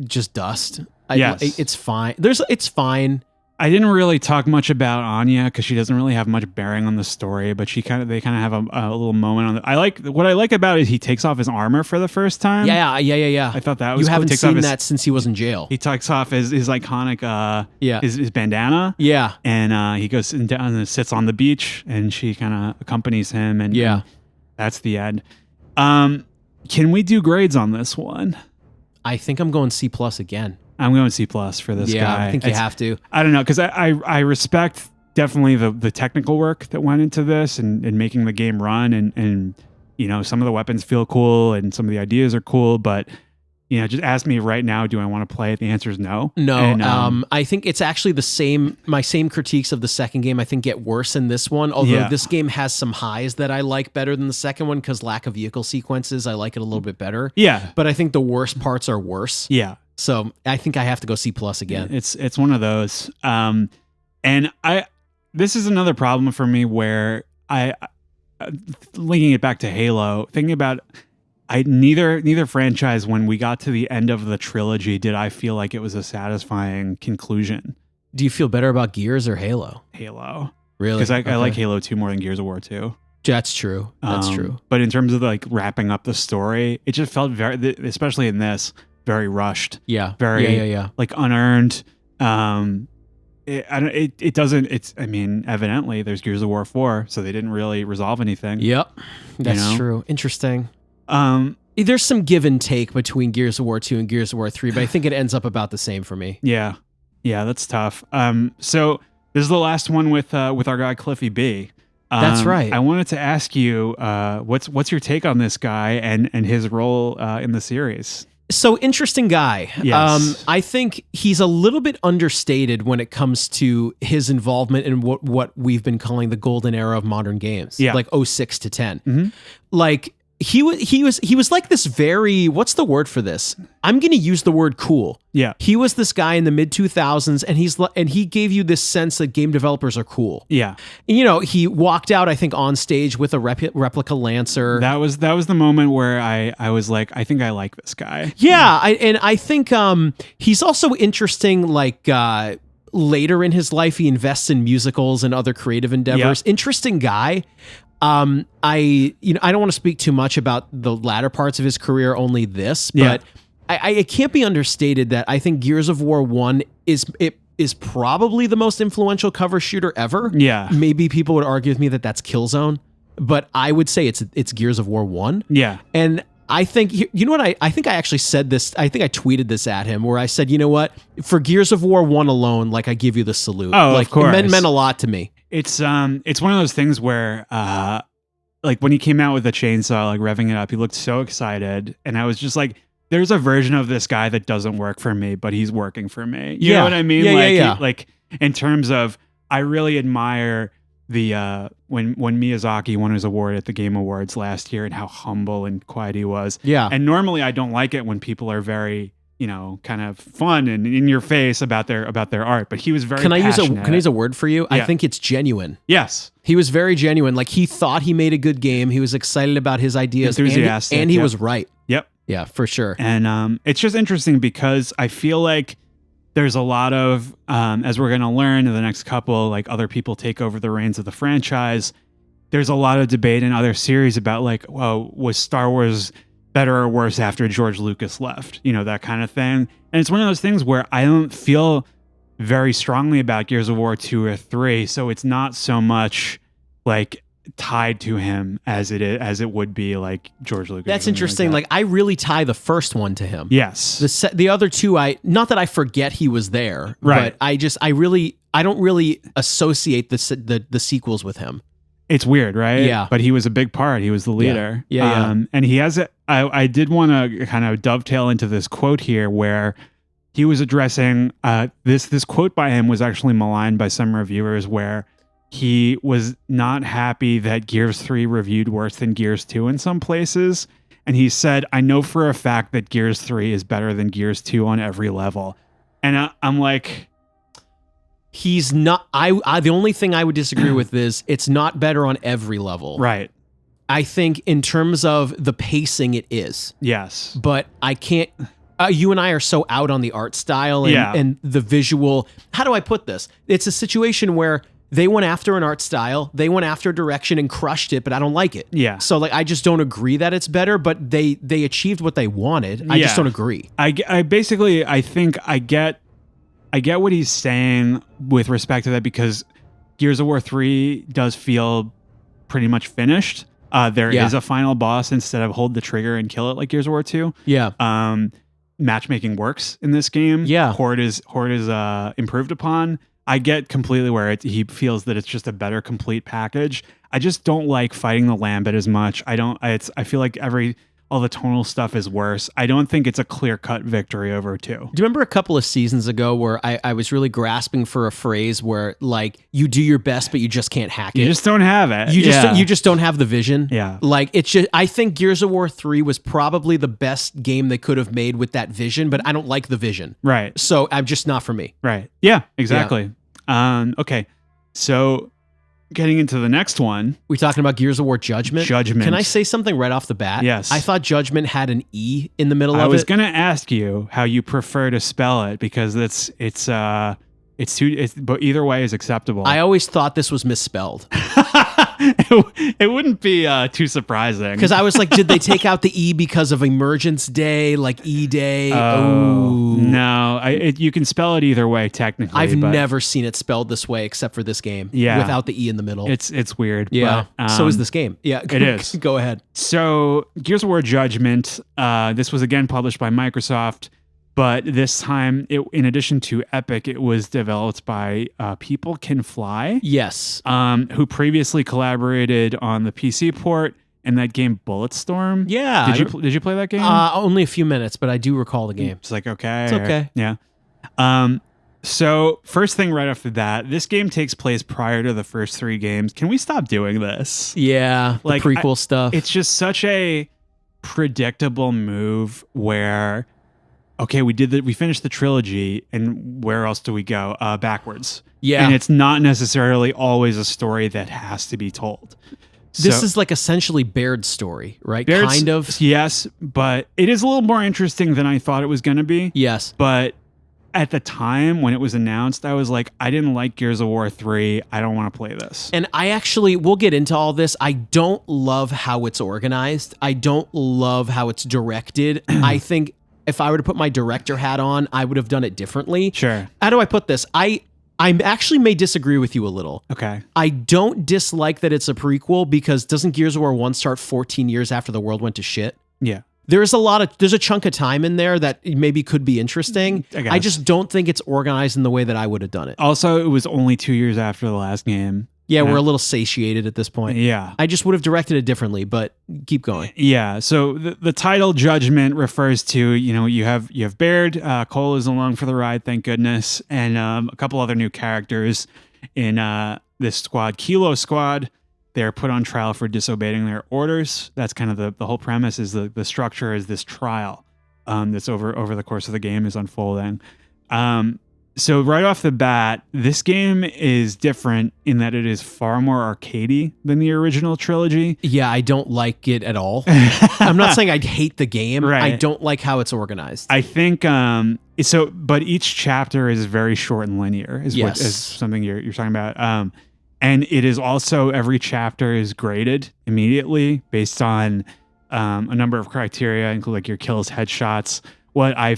A: just dust.
B: Yes.
A: It's fine. It's fine.
B: I didn't really talk much about Anya because she doesn't really have much bearing on the story, but they kind of have a little moment on it. What I like about it is he takes off his armor for the first time.
A: Yeah.
B: I thought that was
A: you
B: cool.
A: haven't seen that since he was in jail.
B: He takes off his iconic his bandana.
A: Yeah.
B: And he goes down and sits on the beach, and she kind of accompanies him, and that's the end. Can we do grades on this one?
A: I think I'm going C+ again.
B: I'm going C+ for this guy.
A: Yeah, I think you have to.
B: I don't know, because I respect definitely the technical work that went into this and making the game run, and you know, some of the weapons feel cool and some of the ideas are cool, but you know, just ask me right now, do I want to play it? The answer is no.
A: No.
B: And,
A: I think it's actually the same. My same critiques of the second game, I think, get worse in this one. Although this game has some highs that I like better than the second one because lack of vehicle sequences, I like it a little bit better.
B: Yeah.
A: But I think the worst parts are worse.
B: Yeah.
A: So I think I have to go C+ again.
B: It's one of those. And this is another problem for me where I linking it back to Halo, thinking about neither franchise, when we got to the end of the trilogy, did I feel like it was a satisfying conclusion.
A: Do you feel better about Gears or Halo?
B: Halo.
A: Really?
B: Because I like Halo 2 more than Gears of War 2.
A: That's true. That's true.
B: But in terms of like wrapping up the story, it just felt very, especially in this, very rushed.
A: Yeah.
B: Very like unearned. It doesn't. I mean, evidently there's Gears of War 4, so they didn't really resolve anything.
A: Yep. That's true. Interesting. There's some give and take between Gears of War 2 and Gears of War 3, but I think it ends up about the same for me.
B: Yeah, that's tough. So this is the last one with our guy Cliffy B.
A: That's right.
B: I wanted to ask you, what's your take on this guy and his role in the series?
A: So interesting guy.
B: Yes.
A: I think he's a little bit understated when it comes to his involvement in what we've been calling the golden era of modern games.
B: Yeah.
A: Like 06 to 10.
B: Mm-hmm.
A: Like he was like this very, what's the word for this? I'm going to use the word cool.
B: Yeah.
A: He was this guy in the mid 2000s and he gave you this sense that game developers are cool.
B: Yeah.
A: And, you know, he walked out, I think, on stage with a replica Lancer.
B: That was the moment where I was like, I think I like this guy.
A: Yeah. I think he's also interesting, like, later in his life, he invests in musicals and other creative endeavors.
B: Yeah.
A: Interesting guy. I don't want to speak too much about the latter parts of his career, only this, but it can't be understated that I think Gears of War 1 is probably the most influential cover shooter ever.
B: Yeah.
A: Maybe people would argue with me that that's Killzone, but I would say it's Gears of War 1.
B: Yeah.
A: And I think, you know what, I think I actually said this, I think I tweeted this at him where I said, you know what, for Gears of War 1 alone, like I give you the salute.
B: Oh,
A: like,
B: of course.
A: It meant a lot to me.
B: It's one of those things where like when he came out with the chainsaw, like revving it up, he looked so excited, and I was just like, there's a version of this guy that doesn't work for me, but he's working for me. You know what I mean?
A: Yeah.
B: Like in terms of, I really admire the when Miyazaki won his award at the Game Awards last year and how humble and quiet he was.
A: Yeah.
B: And normally I don't like it when people are very, you know, kind of fun and in your face about their art, but he was very passionate.
A: Can I use a word for you?
B: Yeah.
A: I think it's genuine.
B: Yes.
A: He was very genuine. Like he thought he made a good game. He was excited about his ideas.
B: Enthusiastic.
A: And he was right.
B: Yep.
A: Yeah, for sure.
B: And it's just interesting because I feel like there's a lot of, as we're going to learn in the next couple, like other people take over the reins of the franchise. There's a lot of debate in other series about like, well, was Star Wars better or worse after George Lucas left? You know, that kind of thing. And it's one of those things where I don't feel very strongly about Gears of War 2 or 3. So it's not so much like tied to him as it would be like George Lucas.
A: That's interesting. Like I really tie the first one to him.
B: Yes.
A: The other two, not that I forget he was there,
B: right,
A: but I don't really associate the sequels with him.
B: It's weird, right?
A: Yeah.
B: But he was a big part. He was the leader.
A: Yeah.
B: And he has I did want to kind of dovetail into this quote here where he was addressing this quote by him was actually maligned by some reviewers where he was not happy that Gears 3 reviewed worse than Gears 2 in some places. And he said, I know for a fact that Gears 3 is better than Gears 2 on every level. And I'm like...
A: He's not... the only thing I would disagree with is it's not better on every level.
B: Right.
A: I think in terms of the pacing, it is.
B: Yes.
A: But I can't... you and I are so out on the art style and the visual... How do I put this? It's a situation where they went after an art style, they went after direction and crushed it, but I don't like it.
B: Yeah.
A: So like, I just don't agree that it's better, but they achieved what they wanted. I just don't agree.
B: I basically, I think I get what he's saying with respect to that, because Gears of War 3 does feel pretty much finished. There is a final boss instead of hold the trigger and kill it like Gears of War 2.
A: Yeah.
B: Matchmaking works in this game.
A: Yeah.
B: Horde is improved upon. I get completely where he feels that it's just a better complete package. I just don't like fighting the Lambent as much. I feel like all the tonal stuff is worse. I don't think it's a clear-cut victory over 2.
A: Do you remember a couple of seasons ago where I was really grasping for a phrase where like you do your best, but you just can't hack it?
B: You just don't have it.
A: You just don't have the vision.
B: Yeah.
A: Like it's just, I think Gears of War 3 was probably the best game they could have made with that vision, but I don't like the vision.
B: Right.
A: So I'm just not for me.
B: Right. Yeah, exactly. Yeah. Okay. So getting into the next one.
A: We talking about Gears of War Judgment?
B: Judgment.
A: Can I say something right off the bat?
B: Yes.
A: I thought Judgment had an E in the middle of it.
B: I was going to ask you how you prefer to spell it, because but either way is acceptable.
A: I always thought this was misspelled.
B: It wouldn't be too surprising.
A: Because I was like, did they take out the E because of Emergence Day, like E-Day?
B: Oh, no. You can spell it either way, technically.
A: I've never seen it spelled this way except for this game.
B: Yeah.
A: Without the E in the middle.
B: It's weird.
A: Yeah.
B: But,
A: so is this game. Yeah.
B: It is.
A: Go ahead.
B: So Gears of War Judgment, this was again published by Microsoft. But this time, in addition to Epic, it was developed by People Can Fly.
A: Yes.
B: Who previously collaborated on the PC port and that game Bulletstorm.
A: Yeah.
B: Did you play that game?
A: Only a few minutes, but I do recall the game.
B: It's like, okay.
A: It's okay.
B: Yeah. So first thing right off the bat, this game takes place prior to the first 3 games. Can we stop doing this?
A: Yeah. Like the prequel stuff.
B: It's just such a predictable move where... Okay, we finished the trilogy, and where else do we go? Backwards.
A: Yeah.
B: And it's not necessarily always a story that has to be told.
A: This is like essentially Baird's story, right?
B: Baird's,
A: kind of.
B: Yes, but it is a little more interesting than I thought it was going to be.
A: Yes.
B: But at the time when it was announced, I was like, I didn't like Gears of War 3. I don't want to play this.
A: And we'll get into all this. I don't love how it's organized. I don't love how it's directed. I think... If I were to put my director hat on, I would have done it differently.
B: Sure.
A: How do I put this? I actually may disagree with you a little.
B: Okay.
A: I don't dislike that it's a prequel, because doesn't Gears of War 1 start 14 years after the world went to shit?
B: Yeah.
A: There's a chunk of time in there that maybe could be interesting. I just don't think it's organized in the way that I would have done it.
B: Also, it was only 2 years after the last game.
A: Yeah, we're a little satiated at this point.
B: Yeah.
A: I just would have directed it differently, but keep going.
B: Yeah. So the title Judgment refers to, you have Baird, Cole is along for the ride, thank goodness, and a couple other new characters in this squad, Kilo Squad. They're put on trial for disobeying their orders. That's kind of the whole premise, is the structure is this trial that's over the course of the game is unfolding. So right off the bat, this game is different in that it is far more arcadey than the original trilogy.
A: Yeah, I don't like it at all. I'm not saying I hate the game.
B: Right.
A: I don't like how it's organized.
B: I think but each chapter is very short and linear. Is something you're talking about. And it is also, every chapter is graded immediately based on a number of criteria, including like your kills, headshots. What I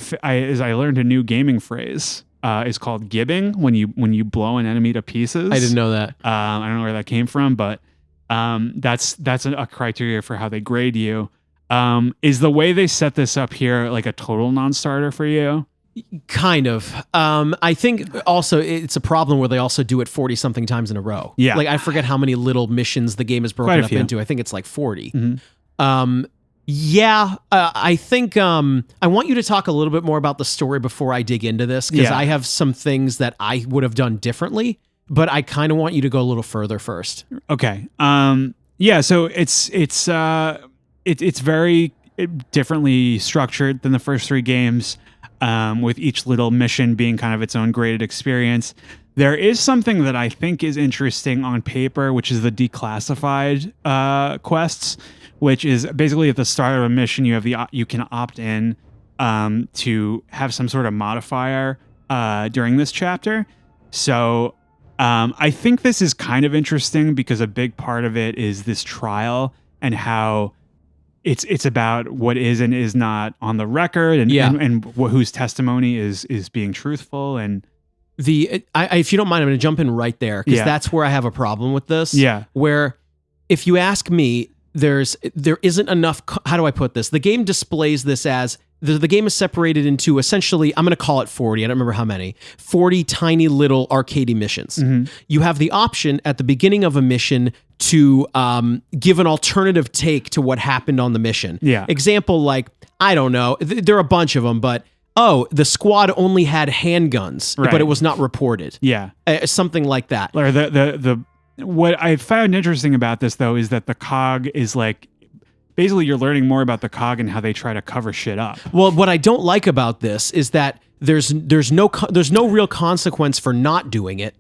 B: learned a new gaming phrase. Is called gibbing, when you blow an enemy to pieces.
A: I didn't know that.
B: I don't know where that came from, but that's a criteria for how they grade you. Is the way they set this up here like a total non-starter for you?
A: Kind of. I think also it's a problem where they also do it 40 something times in a row.
B: Yeah.
A: Like I forget how many little missions the game is broken up into. I think it's like 40.
B: Mm-hmm.
A: I think I want you to talk a little bit more about the story before I dig into this, because I have some things that I would have done differently
B: But
A: I kind of want you to go a little further first.
B: Okay. Yeah. So it's very differently structured than the first 3 games, with each little mission being kind of its own graded experience. There is something that I think is interesting on paper, which is the declassified quests, which is basically at the start of a mission you can opt in to have some sort of modifier during this chapter. So I think this is kind of interesting because a big part of it is this trial and how it's about what is and is not on the record, and whose testimony is being truthful. And
A: if you don't mind, I'm going to jump in right there because that's where I have a problem with this.
B: Yeah.
A: Where if you ask me, there isn't enough. How do I put this? The game displays this as the game is separated into essentially, I'm going to call it 40. I don't remember how many. 40 tiny little arcadey missions. Mm-hmm. You have the option at the beginning of a mission to give an alternative take to what happened on the mission.
B: Yeah.
A: Example, like, I don't know. There are a bunch of them, but the squad only had handguns, but it was not reported.
B: Yeah.
A: Something like that.
B: Or what I found interesting about this, though, is that the cog is like, basically you're learning more about the cog and how they try to cover shit up.
A: Well, what I don't like about this is that there's no real consequence for not doing it.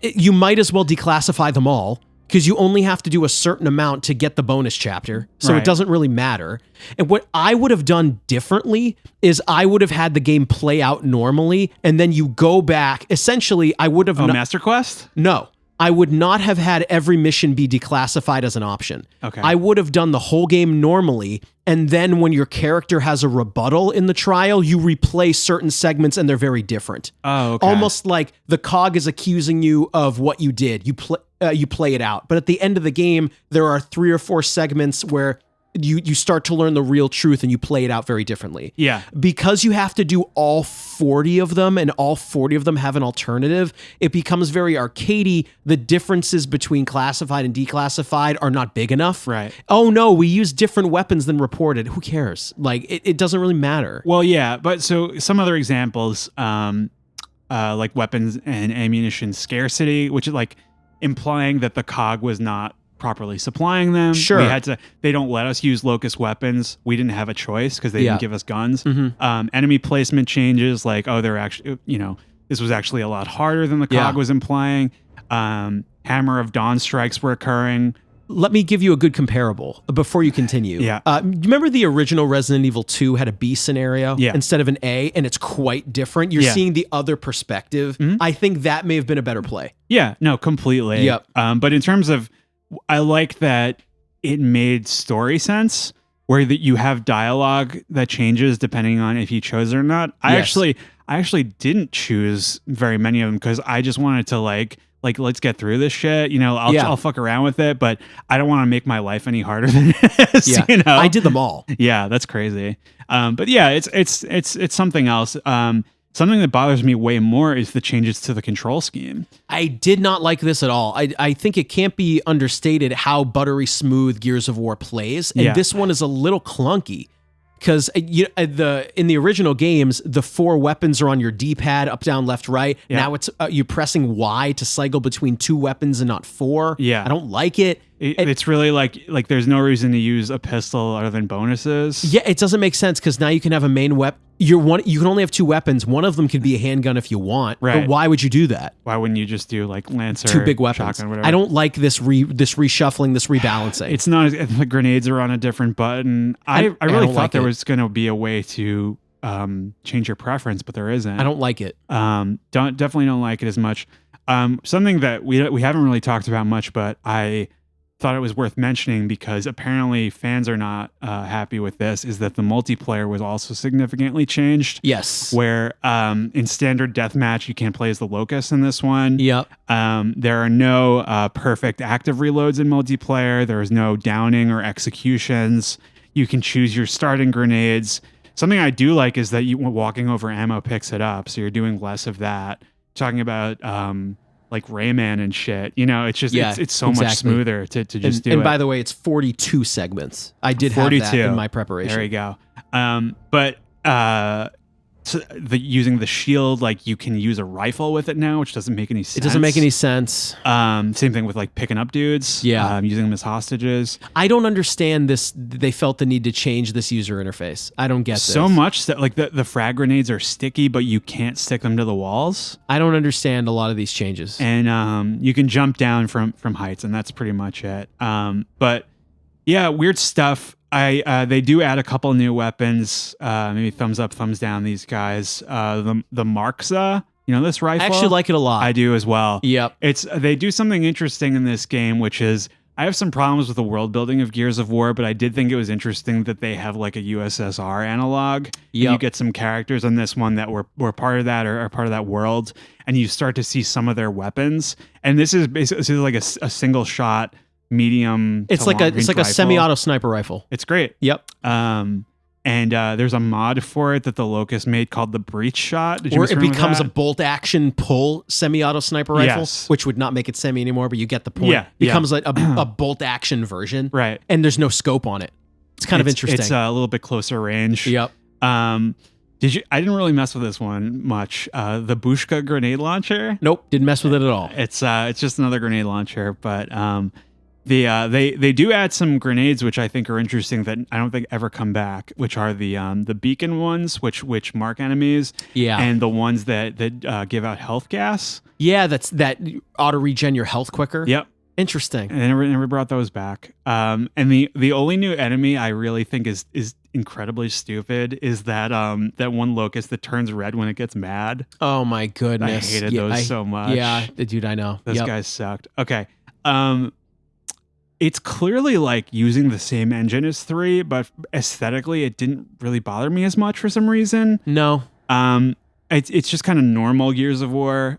A: You might as well declassify them all because you only have to do a certain amount to get the bonus chapter. So it doesn't really matter. And what I would have done differently is I would have had the game play out normally and then you go back. Essentially, I would have...
B: Master Quest?
A: No. I would not have had every mission be declassified as an option.
B: Okay.
A: I would have done the whole game normally, and then when your character has a rebuttal in the trial, you replay certain segments and they're very different.
B: Oh, okay.
A: Almost like the cog is accusing you of what you did. You play it out. But at the end of the game, there are 3 or 4 segments where you start to learn the real truth and you play it out very differently.
B: Yeah.
A: Because you have to do all 40 of them and all 40 of them have an alternative, it becomes very arcadey. The differences between classified and declassified are not big enough.
B: Right.
A: Oh no, we use different weapons than reported. Who cares? Like, it doesn't really matter.
B: Well, yeah, but so some other examples, like weapons and ammunition scarcity, which is like implying that the cog was not properly supplying them.
A: Sure.
B: They don't let us use locust weapons. We didn't have a choice because they didn't give us guns.
A: Mm-hmm.
B: Enemy placement changes, like, they're actually, this was actually a lot harder than the cog was implying. Hammer of Dawn strikes were occurring.
A: Let me give you a good comparable before you continue.
B: Yeah.
A: Remember the original Resident Evil 2 had a B scenario instead of an A, and it's quite different. You're seeing the other perspective. Mm-hmm. I think that may have been a better play.
B: Yeah, no, completely.
A: Yep.
B: But in terms of, I like that it made story sense where that you have dialogue that changes depending on if you chose it or not. I actually didn't choose very many of them because I just wanted to like let's get through this shit. I'll fuck around with it, but I don't want to make my life any harder than it is.
A: Yeah. I did them all.
B: Yeah, that's crazy. But yeah, it's something else. Something that bothers me way more is the changes to the control scheme.
A: I did not like this at all. I think it can't be understated how buttery smooth Gears of War plays, and this one is a little clunky. Because in the original games, the 4 weapons are on your D-pad, up, down, left, right. Yeah. Now it's you're pressing Y to cycle between 2 weapons and not 4.
B: Yeah,
A: I don't like it.
B: It's really like there's no reason to use a pistol other than bonuses.
A: Yeah, it doesn't make sense because now you can have a main weapon. You can only have 2 weapons. One of them could be a handgun if you want.
B: Right.
A: But why would you do that?
B: Why wouldn't you just do like Lancer,
A: 2 big weapons?
B: Shotgun, whatever?
A: I don't like this reshuffling, this rebalancing.
B: It's not. The grenades are on a different button. I really thought there was going to be a way to change your preference, but there isn't.
A: I don't like it.
B: Definitely don't like it as much. Something that we haven't really talked about much, but I thought it was worth mentioning because apparently fans are not happy with this, is that the multiplayer was also significantly changed.
A: Yes.
B: Where in standard deathmatch, you can't play as the Locust in this one.
A: Yep.
B: There are no perfect active reloads in multiplayer. There is no downing or executions. You can choose your starting grenades. Something I do like is that walking over ammo picks it up, so you're doing less of that. Talking about like Rayman and shit, it's just it's so much smoother to just do it.
A: And by the way, it's 42 segments. I did 42. Have that in my preparation.
B: There you go. But using the shield, like you can use a rifle with it now, which doesn't make any sense.
A: It doesn't make any sense.
B: Same thing with like picking up dudes.
A: Yeah.
B: Using them as hostages.
A: I don't understand this. They felt the need to change this user interface. I don't get this.
B: So much that like the frag grenades are sticky, but you can't stick them to the walls.
A: I don't understand a lot of these changes.
B: And you can jump down from heights, and that's pretty much it. But yeah, weird stuff. They do add a couple new weapons. Maybe thumbs up, thumbs down. These guys. The Markza. You know this rifle?
A: I actually like it a lot.
B: I do as well.
A: Yep.
B: They do something interesting in this game, which is I have some problems with the world building of Gears of War, but I did think it was interesting that they have like a USSR analog.
A: Yep.
B: You get some characters on this one that were part of that or are part of that world, and you start to see some of their weapons. And this is basically like a single shot. Medium.
A: It's like a semi-auto sniper rifle.
B: It's great.
A: Yep.
B: And there's a mod for it that the Locust made called the Breach Shot.
A: Or it becomes a bolt action pull semi-auto sniper rifle, which would not make it semi anymore, but you get the point.
B: Yeah.
A: Becomes like a bolt action version.
B: Right.
A: And there's no scope on it. It's kind of interesting.
B: It's a little bit closer range.
A: Yep.
B: I didn't really mess with this one much. The Bushka grenade launcher.
A: Nope. Didn't mess with it at all.
B: It's just another grenade launcher, but they do add some grenades which I think are interesting that I don't think ever come back, which are the beacon ones which mark enemies, and the ones that give out health gas. Yeah,
A: that auto regen your health quicker.
B: Yep.
A: Interesting.
B: And they never brought those back. And the only new enemy I really think is incredibly stupid is that one Locust that turns red when it gets mad.
A: Oh my goodness.
B: I hated those so much.
A: Yeah, dude, I know.
B: Those guys sucked. Okay. It's clearly like using the same engine as 3, but aesthetically it didn't really bother me as much for some reason.
A: No.
B: It's just kind of normal Gears of War.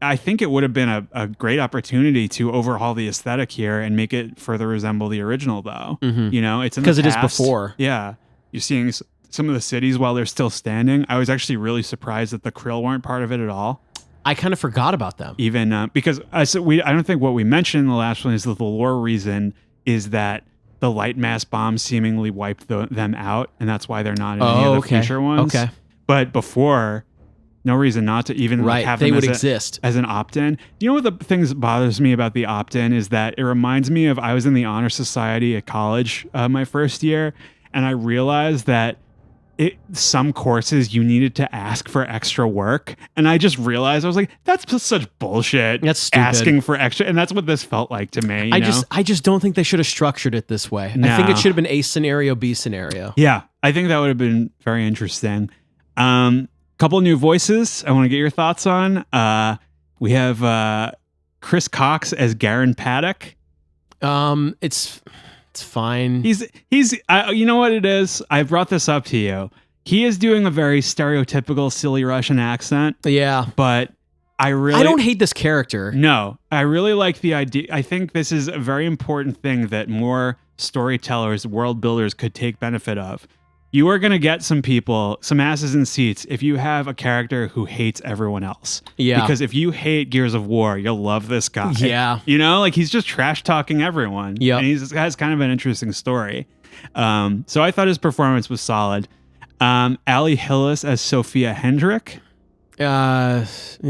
B: I think it would have been a great opportunity to overhaul the aesthetic here and make it further resemble the original, though.
A: Mm-hmm.
B: You know, it's
A: because it is before.
B: Yeah, you're seeing some of the cities while they're still standing. I was actually really surprised that the Krill weren't part of it at all.
A: I kind of forgot about them.
B: Even because I don't think what we mentioned in the last one is that the lore reason is that the light mass bombs seemingly wiped them out, and that's why they're not in any of the future ones.
A: Okay.
B: But before, no reason not to even have them
A: exist
B: as an opt-in. You know what the things that bothers me about the opt-in is that it reminds me of I was in the honor society at college my first year, and I realized that some courses you needed to ask for extra work, and I just realized I was like, that's just such bullshit.
A: That's stupid.
B: Asking for extra, and that's what this felt like to me.
A: I just don't think they should have structured it this way. No. I think it should have been A scenario, B scenario.
B: Yeah, I think that would have been very interesting. Couple new voices I want to get your thoughts on. We have Chris Cox as Garen Paddock.
A: It's fine.
B: He's you know what it is? I brought this up to you. He is doing a very stereotypical silly Russian accent.
A: Yeah.
B: But I
A: don't hate this character.
B: No. I really like the idea. I think this is a very important thing that more storytellers, world builders could take benefit of. You are going to get some people, some asses in seats, if you have a character who hates everyone else. Yeah. Because if you hate Gears of War, you'll love this guy.
A: Yeah.
B: You know, like he's just trash talking everyone. Yeah. And he has kind of an interesting story. So I thought his performance was solid. Ali Hillis as Sophia Hendrick.
A: What do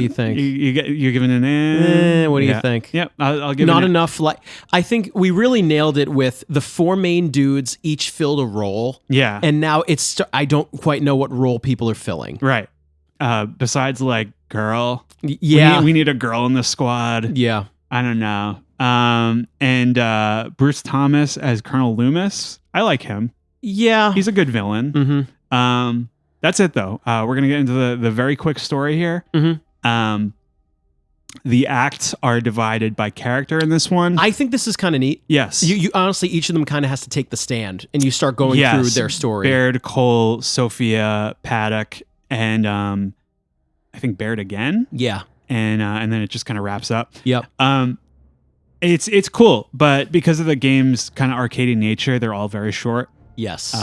A: you think?
B: You're giving an
A: what do you think?
B: Yep, I'll give
A: not enough. Like I think we really nailed it with the 4 main dudes each filled a role.
B: Yeah,
A: and now I don't quite know what role people are filling.
B: Right. Besides like girl.
A: Yeah,
B: we need a girl in the squad.
A: Yeah,
B: I don't know. And Bruce Thomas as Colonel Loomis. I like him.
A: Yeah,
B: he's a good villain. Mm-hmm. That's it, though. We're going to get into the very quick story here.
A: Mm-hmm.
B: The acts are divided by character in this one.
A: I think this is kind of neat.
B: Yes.
A: You honestly, each of them kind of has to take the stand, and you start going through their story.
B: Baird, Cole, Sophia, Paddock, and I think Baird again.
A: Yeah.
B: And then it just kind of wraps up.
A: Yep.
B: It's cool, but because of the game's kind of arcadey nature, they're all very short.
A: Yes.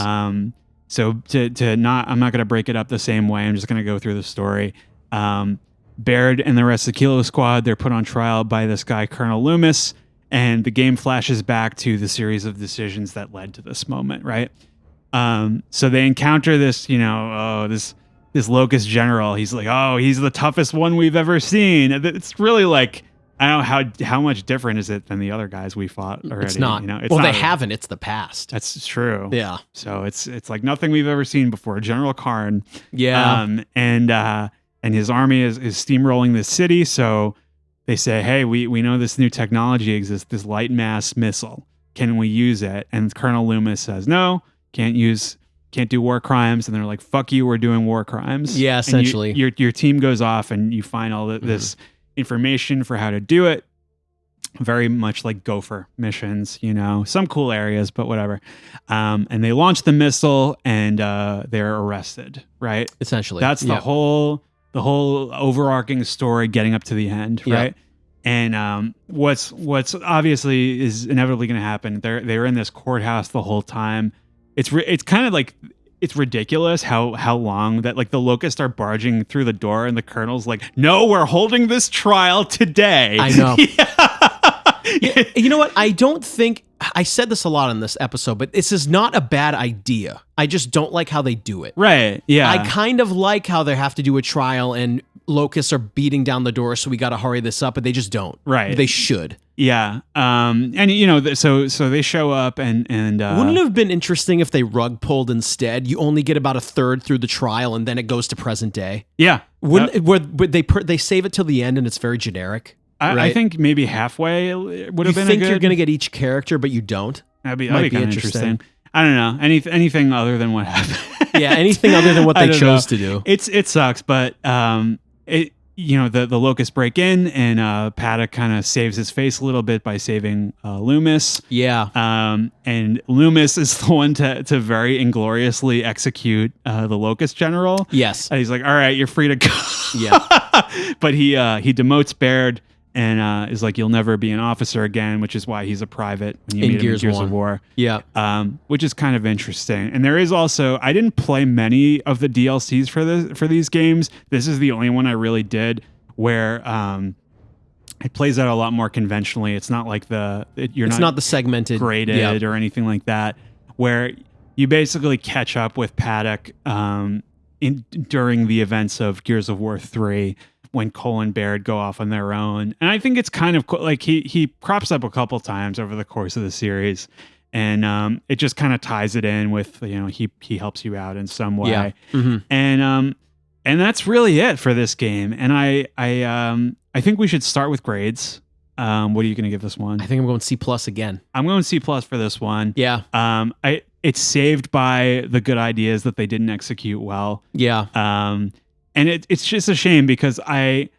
B: So I'm not going to break it up the same way. I'm just going to go through the story. Baird and the rest of the Kilo Squad, they're put on trial by this guy, Colonel Loomis, and the game flashes back to the series of decisions that led to this moment, right? So they encounter this, this Locust general. He's like, oh, he's the toughest one we've ever seen. It's really like, I don't know how much different is it than the other guys we fought already.
A: It's not. They haven't. It's the past.
B: That's true.
A: Yeah.
B: So it's like nothing we've ever seen before. General Karn.
A: Yeah.
B: And his army is steamrolling this city. So they say, hey, we know this new technology exists, this light mass missile. Can we use it? And Colonel Loomis says, no, can't do war crimes. And they're like, fuck you, we're doing war crimes.
A: Yeah, essentially.
B: And your team goes off and you find all this information for how to do it. Very much like Gopher missions, some cool areas, but whatever. And they launch the missile and they're arrested, right?
A: Essentially.
B: That's the whole overarching story getting up to the end, right? And what's obviously is inevitably going to happen. They're in this courthouse the whole time. It's kind of like, it's ridiculous how long that like the Locusts are barging through the door and the Colonel's like, no, we're holding this trial today.
A: I know. You know what? I don't think I said this a lot in this episode, but this is not a bad idea. I just don't like how they do it.
B: Right. Yeah.
A: I kind of like how they have to do a trial and Locusts are beating down the door, so we got to hurry this up, but they just don't.
B: Right.
A: They should.
B: Yeah. And so they show up and
A: wouldn't it have been interesting if they rug pulled instead? You only get about a third through the trial and then it goes to present day.
B: Yeah.
A: Would they save it till the end and it's very generic?
B: I think maybe halfway would have been.
A: You think you're going to get each character, but you don't?
B: That'd be kind of interesting. I don't know. Anything other than what happened.
A: Yeah, anything other than what they chose to do.
B: It sucks, but the Locusts break in and Paddock kind of saves his face a little bit by saving Loomis.
A: Yeah.
B: And Loomis is the one to very ingloriously execute the Locust general.
A: Yes.
B: And he's like, all right, you're free to go.
A: Yeah.
B: But he demotes Baird and is like, you'll never be an officer again, which is why he's a private when you meet him in Gears of War.
A: Yeah.
B: Which is kind of interesting. And there is also, I didn't play many of the DLCs for these games. This is the only one I really did where it plays out a lot more conventionally. It's not like it's
A: not the segmented
B: graded or anything like that, where you basically catch up with Paddock during the events of Gears of War 3 when Cole and Baird go off on their own. And I think it's kind of cool. Like he crops up a couple times over the course of the series, and it just kind of ties it in with, he helps you out in some way.
A: Yeah. Mm-hmm.
B: And that's really it for this game. And I think we should start with grades. What are you going to give this one?
A: I think I'm going C+ again.
B: I'm going C+ for this one.
A: Yeah.
B: It's saved by the good ideas that they didn't execute well.
A: Yeah.
B: And it's just a shame because I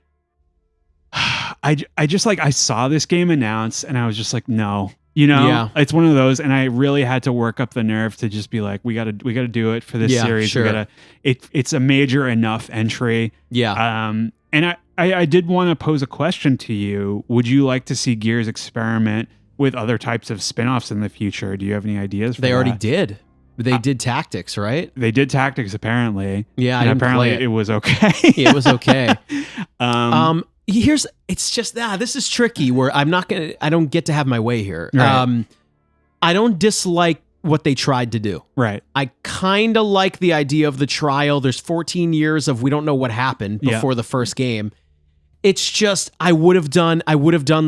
B: just like, I saw this game announced and I was just like, no, it's one of those. And I really had to work up the nerve to just be like, we gotta do it for this series.
A: Sure.
B: It's a major enough entry.
A: Yeah.
B: And I did want to pose a question to you. Would you like to see Gears experiment with other types of spin-offs in the future? Do you have any ideas for that?
A: They already did. They did Tactics, right?
B: They did Tactics, apparently.
A: Yeah,
B: and apparently it was okay.
A: Yeah, it was okay. It's just this is tricky where I don't get to have my way here.
B: Right.
A: I don't dislike what they tried to do.
B: Right.
A: I kind of like the idea of the trial. There's 14 years of we don't know what happened before the first game. It's just I would have done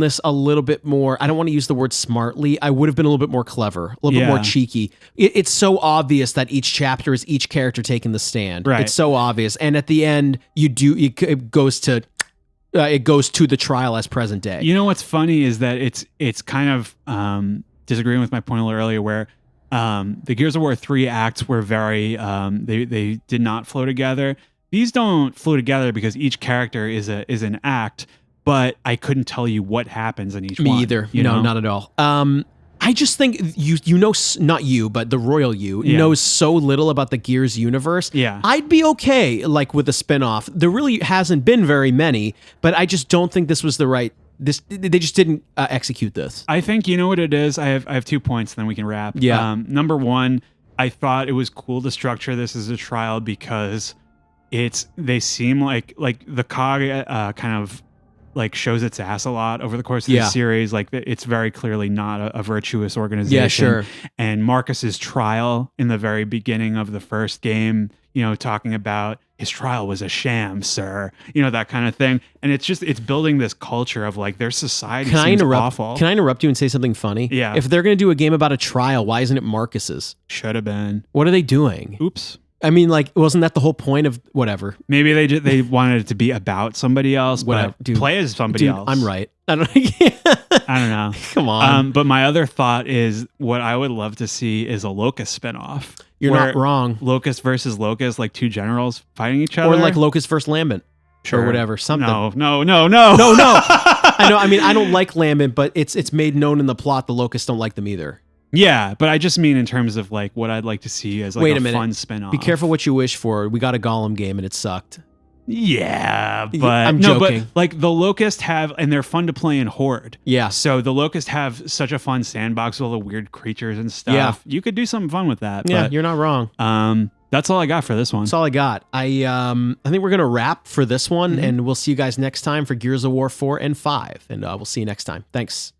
A: this a little bit more. I don't want to use the word smartly. I would have been a little bit more clever, a little bit more cheeky. It's so obvious that each chapter is each character taking the stand.
B: Right.
A: It's so obvious, and at the end, it goes to the trial as present day.
B: You know what's funny is that it's kind of disagreeing with my point a little earlier, where the Gears of War 3 acts were very they did not flow together. These don't flow together because each character is an act, but I couldn't tell you what happens in each one.
A: Me either. No, not at all. I just think not you, but the royal you knows so little about the Gears universe.
B: Yeah.
A: I'd be okay like with a spinoff. There really hasn't been very many, but I just don't think this was the right. They just didn't execute this.
B: I think you know what it is. I have 2 points, then we can wrap.
A: Yeah.
B: Number one, I thought it was cool to structure this as a trial because they seem like the COG kind of like shows its ass a lot over the course of the series. Like it's very clearly not a virtuous organization.
A: Yeah, sure.
B: And Marcus's trial in the very beginning of the first game, you know, talking about his trial was a sham, sir. You know, that kind of thing. And it's building this culture of like their society seems awful.
A: Can I interrupt you and say something funny?
B: Yeah.
A: If they're going to do a game about a trial, why isn't it Marcus's?
B: Should have been.
A: What are they doing?
B: Oops.
A: I mean, like, wasn't that the whole point of whatever?
B: Maybe they wanted it to be about somebody else,
A: Whatever.
B: but
A: Dude,
B: play as somebody else.
A: I'm right. I don't
B: I don't know.
A: Come on.
B: But my other thought is what I would love to see is a Locust spinoff.
A: You're not wrong.
B: Locust versus Locust, like two generals fighting each other.
A: Or like Locust versus Lambent. Sure. Or whatever. Something.
B: No.
A: No. I know. I mean, I don't like Lambent, but it's made known in the plot the Locusts don't like them either.
B: Yeah, but I just mean in terms of like what I'd like to see as like a fun spinoff.
A: Be careful what you wish for. We got a Golem game and it sucked.
B: Yeah, but
A: I'm joking.
B: But like the Locust have, and they're fun to play in Horde.
A: Yeah.
B: So the Locust have such a fun sandbox with all the weird creatures and stuff.
A: Yeah.
B: You could do something fun with that.
A: Yeah,
B: but,
A: you're not wrong.
B: That's all I got for this one.
A: That's all I got. I think we're gonna wrap for this one, and we'll see you guys next time for Gears of War 4 and 5, and we'll see you next time. Thanks.